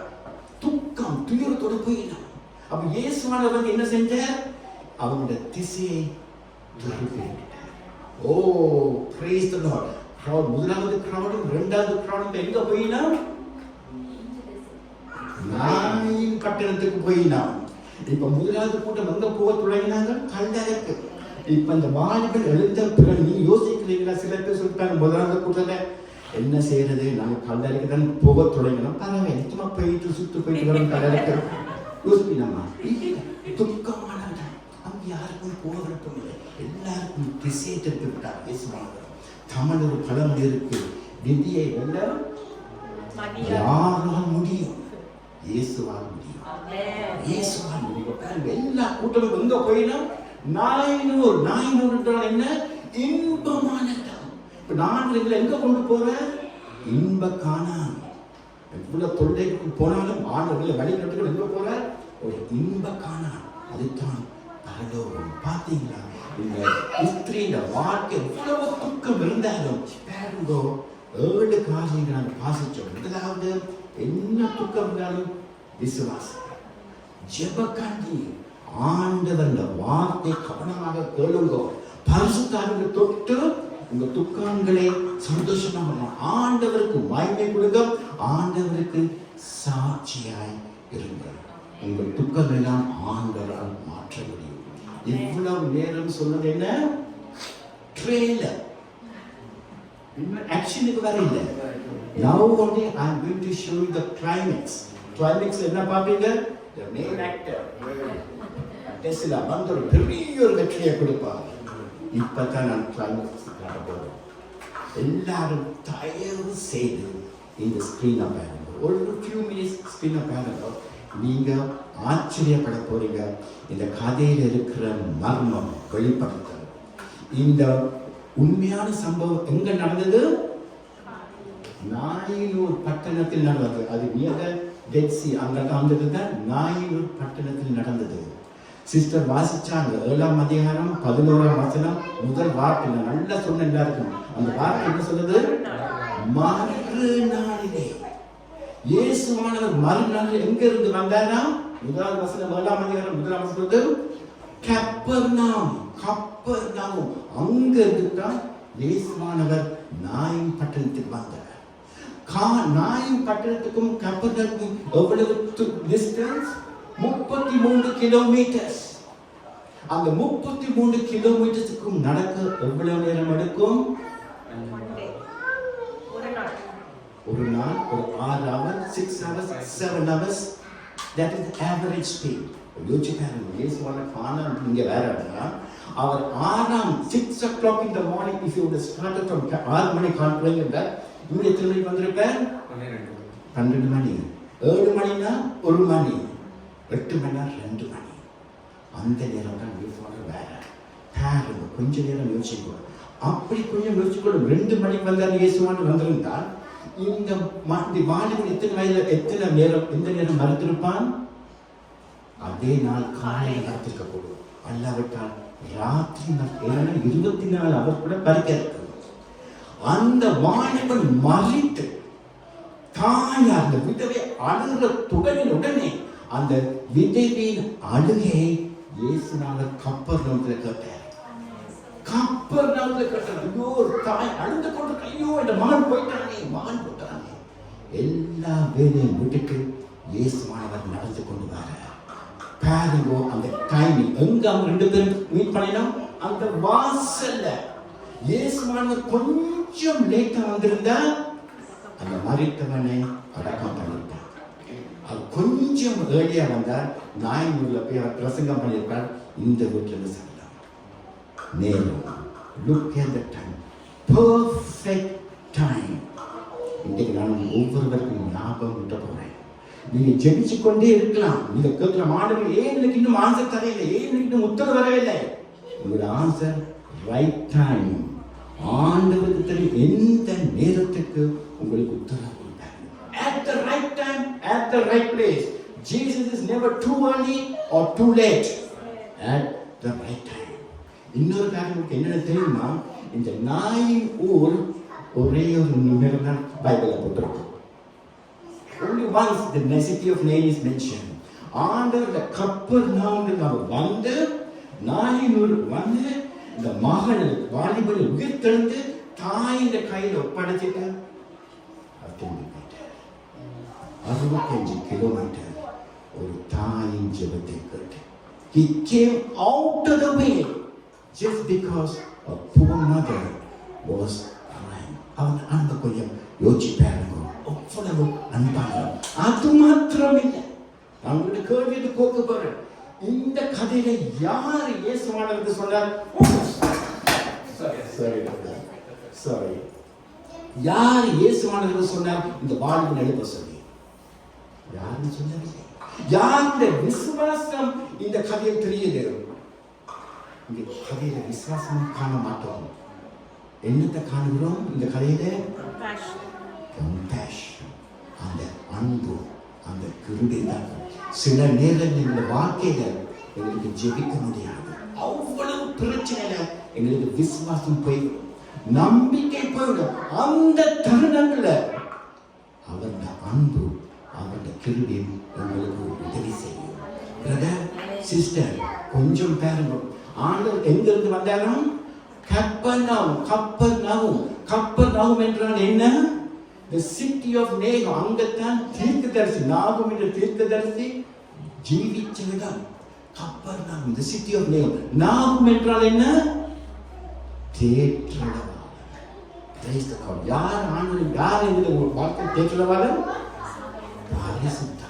துக்கம் துயரத்தோடு போயிடும். அப்ப இயேசுவானவர் என்ன செஞ்சார்? அவங்களுடைய திசையை திருப்பிவிட்டார். ஓ praise the Lord. crowd, முதலாவது crowd, இரண்டாவது crowd எங்க போயினா? நாயின் பட்டணத்துக்கு போயினா. இப்ப முதலாவது கூட்டம் எங்க போக தொடங்கினாங்க? கல்லறைக்கு. இப்ப இந்த வாலிபன் எழுந்த பிறகு நீ யோசிக்கிறீங்களா? சில பேர் சொல்லிட்டாங்க முதலாவது கூட்டத்தை என்ன செய்யறது, நாங்க கல்லறைக்கு தான் போக தொடங்கினோம். பரவாயில்ல, சும்மா போயிட்டு சுத்து போயிட்டு வரோம் கல்லறைக்கு. யோசிப்பினாமா? துக்கமான அங்க யாருக்கும் போக விருப்பம் இல்லை. எல்லாருக்கும் திசையை திருப்பி விட்டார் இயேசுவானவர். தமிழ் ஒரு பழமொழி இருக்கு, விதியை வெல்ல யாரால் முடியும்? இயேசுவால் முடியும். இயேசுவால் முடியும். எல்லா கூட்டமும் எங்க போயினா? நாயினூர் என்ன? இன்பமான இடம். இப்ப நான் எங்க கொண்டு போறேன்? இன்ப காணான். எவ்வளவு தொல்லைக்கு போனாலும் ஆண்டவர்கள் வழிநடத்துகள் எங்க போற? ஒரு இன்ப காணான். அதுதான் பரலோகம். பாத்தீங்களா? இந்த ஸ்திரீட வாழ்க்கை எவ்வளவு துக்கம் இருந்தாலும் பாருங்கோ, 7 காரியங்கள் நாங்கள் வாசிச்சோம். முதலாவது என்ன துக்கம் இருந்தாலும் விசுவாசம், ஜெபக்காண்டி ஆண்டவர் வார்த்தை கவனமாக கேளுங்கோ. பரிசுத்தாவியை தொட்டு உங்க துக்கங்களை சந்தோஷமாக ஆண்டவருக்கு மகிமை கொடுங்க. ஆண்டவருக்கு சாட்சியாய் இருங்கள். உங்கள் துக்கங்கள் எல்லாம் ஆண்டவரால் மாற்ற முடியும். இவ்வளவு நேரம் சொன்னது என்ன? ட்ரெய்லர், இன்னும் ஆக்ஷனுக்கு வர இல்லை. Now only I am going to show you the climax. Climax என்ன பாப்பீங்க? The main actor டெஸ்லா வந்து ஒரு பெரிய ஒரு வெற்றியை கொடுப்பார். இப்பதான் நான் கிளைமேக்ஸ் காட்ட போறேன். எல்லாரும் தயவு செய்து இந்த ஸ்கிரீனை பாருங்க. ஒரு few minutes ஸ்கிரீனை பாருங்க. நீங்க ஆச்சரியப்பட போறீங்க. இந்த கதையில் இருக்கிற மர்மம் வெளிப்படுத்த. இந்த உண்மையான சம்பவம் எங்க நடந்தது? நாயினூர் பட்டணத்தில் நடந்தது. அது மிக டெட் சி அங்க நடந்தது தான். நாயினூர் பட்டணத்தில் நடந்தது. சிஸ்டர் வாசிச்சாங்க 7ஆம் அதிகாரம் 11ஆம் வசனம் முதல் வார்த்தை. நான் நல்லா சொன்ன எல்லாருக்கும் அந்த வார்த்தை என்ன சொல்லுது? மறுநாளிலே. இயேசுவானவர் மறுநாளில் எங்க இருந்து வந்தாரா? முதல் வசனம் 7ஆம் அதிகாரம் முதலாம் வசனம் கப்பர்நாம். கப்பர்நாம் அங்க இருந்துதான் இயேசுவானவர் நாயின் பட்டணத்துக்கு வந்தார். நாயின் பட்டணத்துக்கும் கப்பர்நாமுக்கும் எவ்வளவு டிஸ்டன்ஸ்? 33 கிலோமீட்டர்ஸ். அந்த 33 கிலோமீட்டர்ஸுக்கும் நடக்க எவ்வளவு நேரம் எடுக்கும்? ஒரு நாள் ஒரு 6 hours, 6 hours, 7 hours. That is the average speed. யோசிச்சு பாருங்க, இயேசுவான காண இங்க வேற அவர் 6 o'clock in the morning, if you would have started from 6 மணி காண்பீங்க, இங்க எத்தனை மணிக்கு வந்திருப்பேன்? 12 மணி. 7 மணினா 1 மணி, 8 மணினா 2 மணி. அந்த நேரம் தான் இயேசுவான வேற. பாருங்க, கொஞ்ச நேரம் யோசிச்சுக்கோ. அப்படி கொஞ்சம் யோசிச்சுக்கோ. 2 மணிக்கு வந்தார் இயேசுவான வந்திருந்தால் இந்த வாலிபன் எத்தனை நேரம் எந்த நேரம் மறுத்திருப்பான்? அதே நாள் காலையில் மறுத்திருக்க கூடும். அல்லாவிட்டால் ராத்திரி 24 அவர் கூட பறிக்க இருக்கு. அந்த வாலிபன் மறித்து தாயார் அந்த விதவை அழுகிற உடனே அந்த விதவையின் அழுகையை இயேசுநாதர் கப்பர்நாமில் கேட்டார். கப்பர்நாமில் கேட்டார். ஐயோ, தாய் அழுந்து கொண்டு, ஐயோ இந்த மகன் போயிட்டானே, மகன் போயிட்டானே. எல்லா வேலையும் விட்டுட்டு இயேசுவானவர் நடந்து கொண்டு வர பாருங்க. அந்த டைமிங் எங்க அவங்க 2 பேரும் மீட் பண்ணினோம்? அந்த வாசல்ல. இயேசுவானவர் கொஞ்சம் லேட்டா வந்திருந்தா அந்த மரித்தவனை அடக்கம் பண்ணிட்டார். அது கொஞ்சம் ஏர்லியா வந்தா நாயனூர்ல போய் அவர் பிரசங்கம் பண்ணியிருக்கார். இந்த வீட்டில் சொல்லலாம் நேரம். Look at the time. Perfect time. இன்றைக்கு நான் ஒவ்வொருவருக்கும் ஞாபகம் விட்ட போறேன். நீங்க ஜெபிச்சு கொண்டே இருக்கலாம். நீங்க கேட்கலாம், ஆண்டவர் ஏன் எனக்கு இன்னும் ஆன்சர் தரையில்லை, ஏன் எனக்கு இன்னும் உத்தரவு வரவில்லை? உங்களோட ஆன்சர் ரைட் டைம். ஆண்டவருக்கு தெரியும் எந்த நேரத்துக்கு உங்களுக்கு உத்தரவு கொடுத்தார். At the right time, at the right place. Jesus is never too early or too late. At the right time. இன்னொரு காரணம் என்னென்ன தெரியுமா? இந்த நாயின் ஊர் ஒரே ஒரு நிமிடம் தான் பைபிள்ல போட்டிருக்கு. Only once the city of Nain is mentioned. ஆண்டவர் கப்பர்நாமுக்கு அவர் வந்து நாயினூர் வந்து இந்த மகன் வாலிபனை உயிர் தெழுந்து தாயின் கையில் ஒப்படைச்சிட்டு 65 கிலோமீட்டர் ஒரு தாயின் ஜெபத்தை கேட்டு he came out of the way just because a poor mother was crying. அவன் அந்த கொஞ்சம் யோசிச்சு பாருங்க, அவ்வளவு அன்பான. அது மாத்திரம் இல்லை, அவங்களுடைய கேள்வியை போக்க போறேன். இந்த கதையில யார் இயேசுவானவருக்கு சொன்னார்? சாரி, யார் இயேசுவானவருக்கு சொன்னார் இந்த வாலிபன் எழுப்ப சொல்லி? யாருன்னு சொன்னதில்லை. யாருடைய விசுவாசம் இந்த கதையில் தெரியுது? இந்த கதையில விசுவாசம் காண மாட்டோம். என்னத்தை காணுகிறோம் இந்த கதையில? கம்பேஷன், அந்த அன்பு, அந்த கிருபை தான். சில நேரங்கள் இந்த வாழ்க்கையில எங்களுக்கு ஜெபிக்க முடியாது. அவ்வளவு பிரச்சனையில எங்களுக்கு விசுவாசம் போயிடும், நம்பிக்கை போயிடும். அந்த தருணங்கள்ல அவருடைய அன்பு, அவருடைய கிருபை எங்களுக்கு உதவி செய்யும். பிரதர், சிஸ்டர், கொஞ்சம் பாருங்க. ஆண்டவர் எங்கிருந்து வந்தாலும் கப்பர்நாகும் என்றால் என்ன? The city of Nain. அங்கத்தான் தீர்க்கதரிசி நாகும் என்ற தீர்க்கதரிசி ஜீவிச்ச இடம் கப்பர்நாகும். The city of Nain. நாகும் என்றால் என்ன? தேற்றவாளன். Praise the God. யார் ஆண்டவர்? யார் இந்த வார்த்தை தேற்றவாளன்? பரிசுத்தாவியானவர்.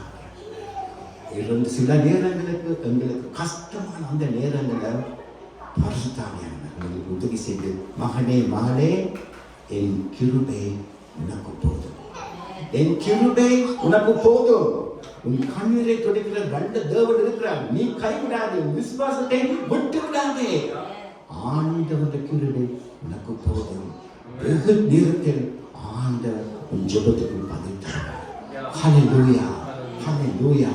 சில நேரங்களுக்கு எங்களுக்கு கஷ்டமான அந்த நேரங்களில் பரிசுத்தாவியானவர் உங்களுக்கு உதவி செய்து, மகனே மகளே, என் கிருபை உனக்கு போதும், என் கிருபை உனக்கு போதும். உன் கண்ணீரை துடைக்கிற வல்ல தேவன் இருக்கிறார். நீ கைவிடாதே, விசுவாசத்தை விட்டு விடாதே. ஆண்டவருடைய கிருபை உனக்கு போதும். வெகு நேரத்தில் ஆண்டவர் உன் ஜெபத்துக்கு பதில் தருவார். ஹல்லேலூயா, ஹல்லேலூயா.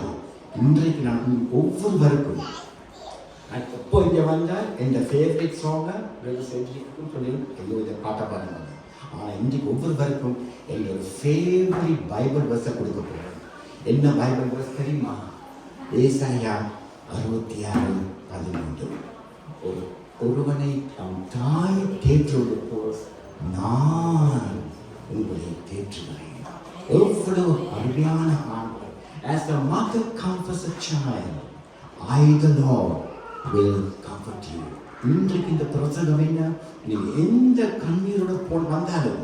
இன்றைக்கு நான் ஒவ்வொருவருக்கும் எப்போ இங்கே வந்தால் என் ஃபேவரட் சாங்கை செஞ்சுருக்கும் சொல்லி எங்க பாட்டை பாருங்க. ஆனால் இன்றைக்கு ஒவ்வொருவருக்கும் என்னோட ஃபேவரட் பைபிள் வர்ஸை கொடுக்க போகிறேன். என்ன பைபிள் வர்ஸ் தெரியுமா? ஏசாயா 66:11. ஒருவனை தம் தாய் தேற்றுவது போல் நான் உங்களை தேற்றுகிறேன். எவ்வளவு அருமையான ஆண்டு. As the mother comforts a child, I the Lord will comfort you. இன்றைக்கு இந்த பிரசங்கம் என்ன? நீங்கள் எந்த கண்ணீரோட போல் வந்தாலும்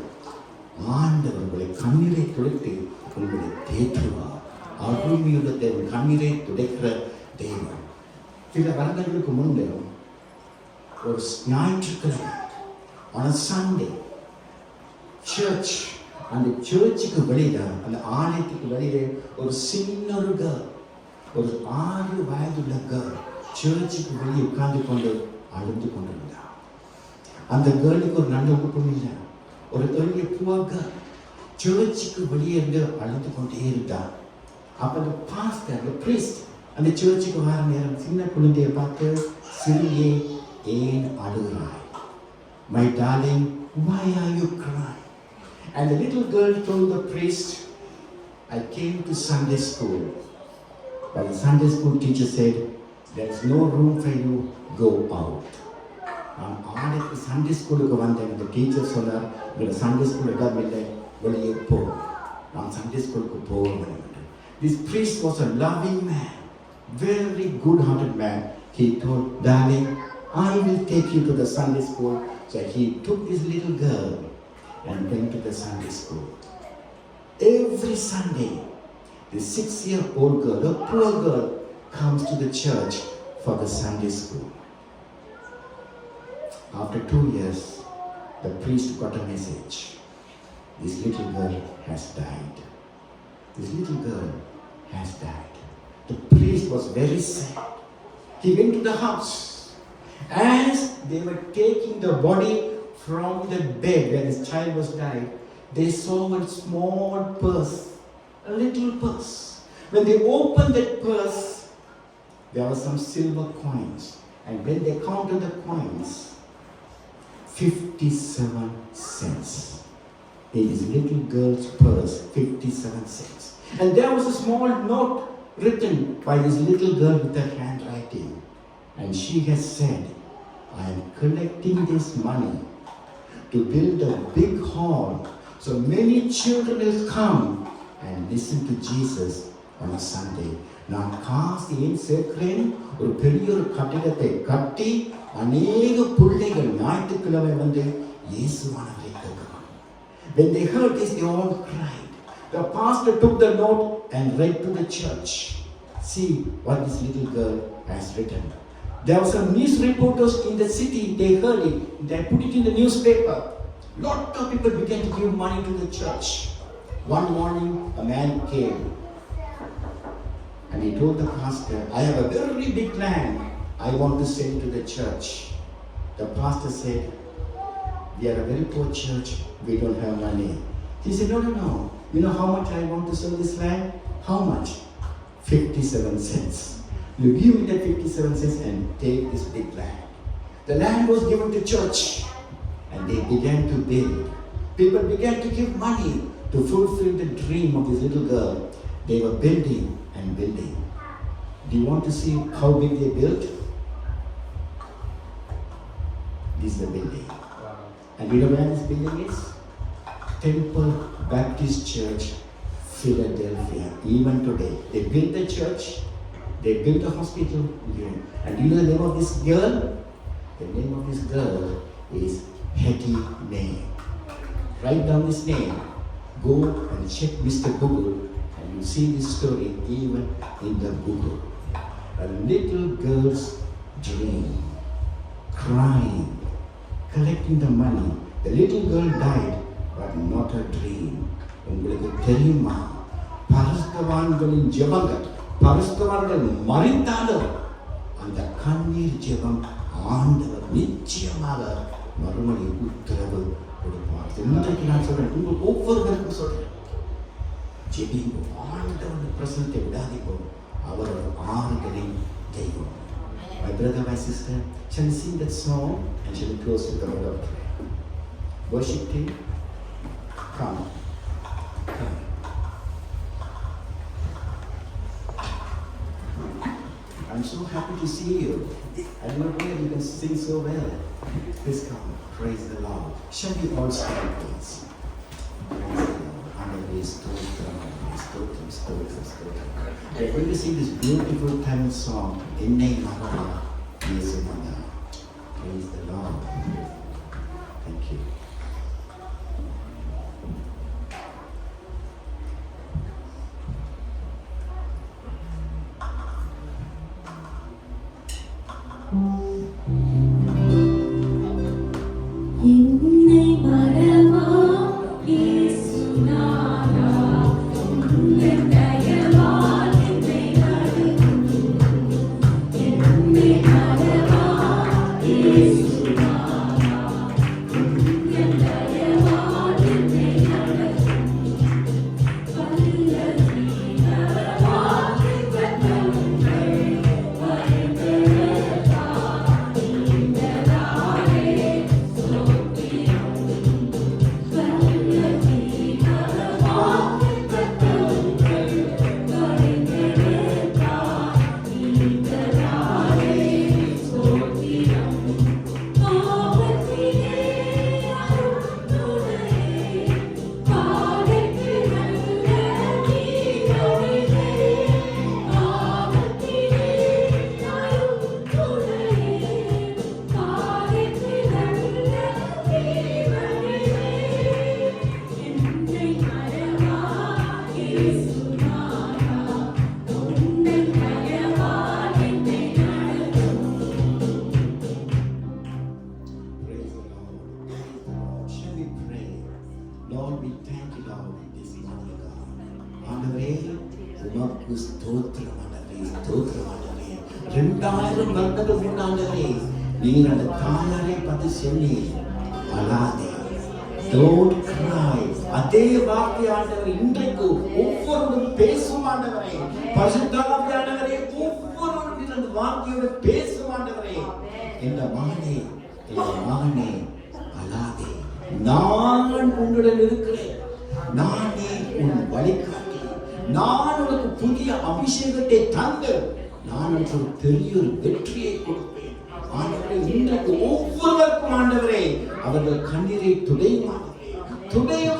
ஆண்டவர் உங்களை கண்ணீரை துடைத்து உங்களை தேற்றுவார். அருமையுள்ள தேவன், கண்ணீரை துடைக்கிற தேவன். சில வருடங்களுக்கு முன்பு ஒரு ஞாயிற்றுக்கிழமை on a Sunday church, அந்த சர்ச்சுக்கு வெளியில, அந்த ஆலயத்துக்கு வெளியில ஒரு சின்ன ஒரு கேர்ள், ஒரு 6 வயதுள்ள கேர்ள் சர்ச்சுக்கு வெளியே உட்கார்ந்து கொண்டு அழுந்து கொண்டிருந்தார். அந்த கேர்ளுக்கு ஒரு நல்ல குடும்பம் இல்லை. ஒரு எளிய புவர் கேர்ள் சர்ச்சுக்கு வெளியே இருந்து அழுந்து கொண்டே இருந்தார். அப்ப அந்த பாஸ்டர், அந்த பிரீஸ்ட் அந்த சர்ச்சுக்கு வர நேரம் சின்ன குழந்தையை பார்த்து, சிறியே ஏன் அழுகிறாய்? My darling, why are you crying? And the little girl told the priest, I came to Sunday school. But the Sunday school teacher said, there's no room for you, go out. நான் ஆளுக்கு சண்டே ஸ்கூலுக்கு வந்தேன். இந்த டீச்சர் சொன்னார், உங்களை சண்டே ஸ்கூல் இடம் இல்லை, வெளியே போ. நான் சண்டே ஸ்கூலுக்கு போவேன். This priest was a loving man, very good-hearted man. He told, darling, I will take you to the Sunday school. So he took this little girl and went to the Sunday school. Every Sunday, the 6-year-old girl, a poor girl, comes to the church for the Sunday school. After 2 years, the priest got a message. This little girl has died. This little girl has died. The priest was very sad. He went to the house. As they were taking the body from the bed where his child was died, they saw a small purse, a little purse. When they opened that purse, there were some silver coins. And when they counted the coins, 57 cents. In his little girl's purse, 57 cents. And there was a small note written by this little girl with her handwriting. And she has said, I am collecting this money to build a big hall so many children will come and listen to Jesus on a Sunday. நான் காசு ஏன் சேர்க்கிறேன்? ஒரு பெரிய ஒரு கட்டிடத்தை கட்டி அநேக பிள்ளைகள் ஞாயிற்றுக்கிழமை வந்து இயேசுவானவரை கேட்கணும். When they heard this, they all cried. The pastor took the note and read to the church. See what this little girl has written. There were some news reporters in the city. They heard it. They put it in the newspaper. Lot of people began to give money to the church. One morning, a man came and he told the pastor, I have a very big land I want to send to the church. The pastor said, we are a very poor church. We don't have money. He said, no. You know how much I want to sell this land? How much? 57 cents. You give me that 57 cents and take this big land. The land was given to church and they began to build. People began to give money to fulfill the dream of this little girl. They were building and building. Do you want to see how big they built? This is the building. And you know where this building is? Temple Baptist Church, Philadelphia. Even today, they built the church. They built a hospital. And you know the name of this girl? The name of this girl is Hetty May. Write down this name. Go and check Mr. Google and you see this story even in the Google. A little girl's dream, crying, collecting the money. The little girl died, but not her dream. உங்களுக்கு தெரியுமா, பரிசுத்தவான்களின் ஜெபங்கள், பரிசுத்தவான்கள் மரித்தாலும் அந்த கண்ணீர் ஜெபம் ஆண்டவர் நிச்சயமாக மறுமொழி உத்தரவு கொடுப்பார். இன்றைக்கு நான் சொல்றேன், உங்கள் ஒவ்வொருவருக்கும் சொல்றேன், ஜெபிங்கோ, ஆண்டவர் பிரசனத்தை விடாதீங்கோ, அவர் ஆறுகளின் தெய்வம். My brother, my sister, shall we sing that song and shall we close with the word of prayer? Worship team, come. I'm so happy to see you. I do not know you can sing so well. Please come. Praise the Lord. Shall we all stand, please? Praise the Lord. Hallelujah. Stotram, stotram, stotram. We're going to sing this beautiful Tamil song, Ennai Marava Yesumada. Praise the Lord. Thank you. என்னை மறவா இயேசுநாதா உம்முடைய தயவால் என்னை நடத்தும் என்னை மறவா இயேசுநாதா உம்முடைய தயவால் என்னை நடத்தும் வல்லமை நவவாக்கு வல்லமை வரைந்தெடுத்தா இந்த நாளே Praise the Lord. Shall we pray? Lord, we thank you, Lord, this morning, God. ஆண்டவரே, உமக்கு ஸ்தோத்திரம் ஆண்டவரே, ஸ்தோத்திரம் ஆண்டவரே. 2000 வருடங்கள் முன்னாண்டவரே, நீர் அந்த தாயாரை பார்த்து சொன்னீர், அழாதே, don't cry. அதே வார்த்தை ஆண்டவரே இன்றைக்கு ஒவ்வொருவரும் பேசும் ஆண்டவரே, பரிசுத்தாவியானவரே ஒவ்வொருவரும் இந்த வார்த்தையோடு பேசும் ஆண்டவரே. இந்த மகனே, மகனே, அழாதே, நான் உன்னுடன் இருக்கிறேன், நானே உன் வழிகாட்டி, நான் உனக்கு புதிய அபிஷேகத்தை தந்து நான் உனக்கு பெரிய ஒரு வெற்றியை கொடுப்பேன். ஆண்டவரே, இன்றைக்கு ஒவ்வொருவருக்கும் ஆண்டவரே அவர்கள் கண்ணீரை துடையும்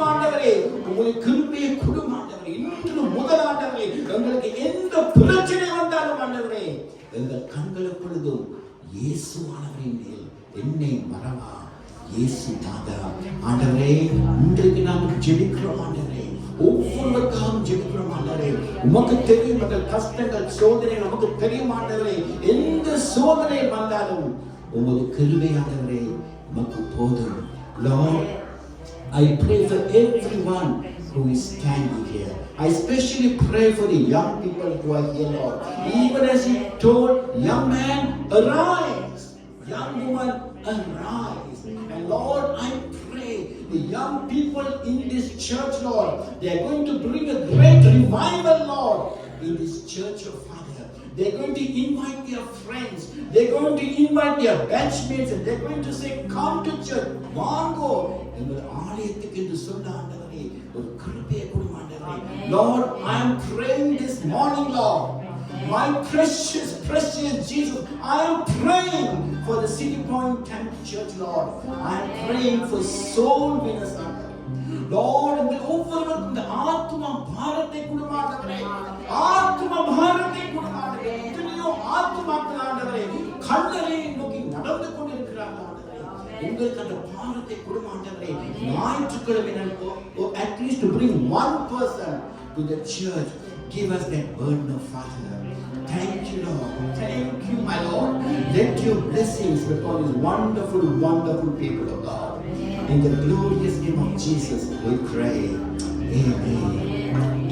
ஆண்டவரே, உங்களுக்கு கிருபையை கொடும் ஆண்டவரே. இன்று முதல் ஆண்டவரே, எங்களுக்கு எந்த பிரச்சனை வந்தாலும் ஆண்டவரே, எங்கள் கண்கள் எப்பொழுதும் இயேசுவானவரின் மேல் என்னை மறவா இயேசு நாதா. ஆண்டவரே, இன்றைக்கு நாங்கள் ஜெபிக்கிறோம் ஆண்டவரே, ஒவ்வொருவருக்காகவும் ஜெபிக்கிறோம் ஆண்டவரே. உமக்கு தெரியும் எங்கள் கஷ்டங்கள், சோதனை நமக்கு தெரியும் ஆண்டவரே. எந்த சோதனை வந்தாலும் உமது கிருபை ஆண்டவரே உமக்கு போதும். Lord, I pray for everyone who is standing here. I especially pray for the young people who are here, Lord. Even as you told young man, arise, young woman, arise. And Lord, I pray the young people in this church, Lord, they are going to bring a great revival, Lord, in this church of Father. They're going to invite their friends. They're going to invite their batchmates, and they're going to say, come to church, வாங்கோ எங்கள் ஆலயத்துக்கு என்று சொல்ல ஆண்டவரே ஒரு கிருபையை கொடும் ஆண்டவரே. Lord, I am praying this morning, Lord, my precious Jesus, I am praying for the City Point Temple Church, Lord. I am praying for soul winners, Lord, எங்கள் ஒவ்வொருவருக்கும் இந்த ஆத்தும பாரத்தை கொடும் ஆண்டவரே, ஆத்தும பாரத்தை கொடும் ஆண்டவரே. எத்தனையோ ஆத்துமாக்கள் ஆண்டவரே கல்லறை நோக்கி நடந்து கொண்டிருக்கிறார்கள் ஆண்டவரே, உங்களுக்கு அந்த பாரத்தை கொடும் ஆண்டவரே. ஞாயிற்றுக்கிழமை at least to bring one person to the church, give us that burden of Father. Thank you, Lord. Thank you, my Lord. Let your blessings be upon these wonderful, wonderful people of God. In the glorious name of Jesus, we pray. Amen.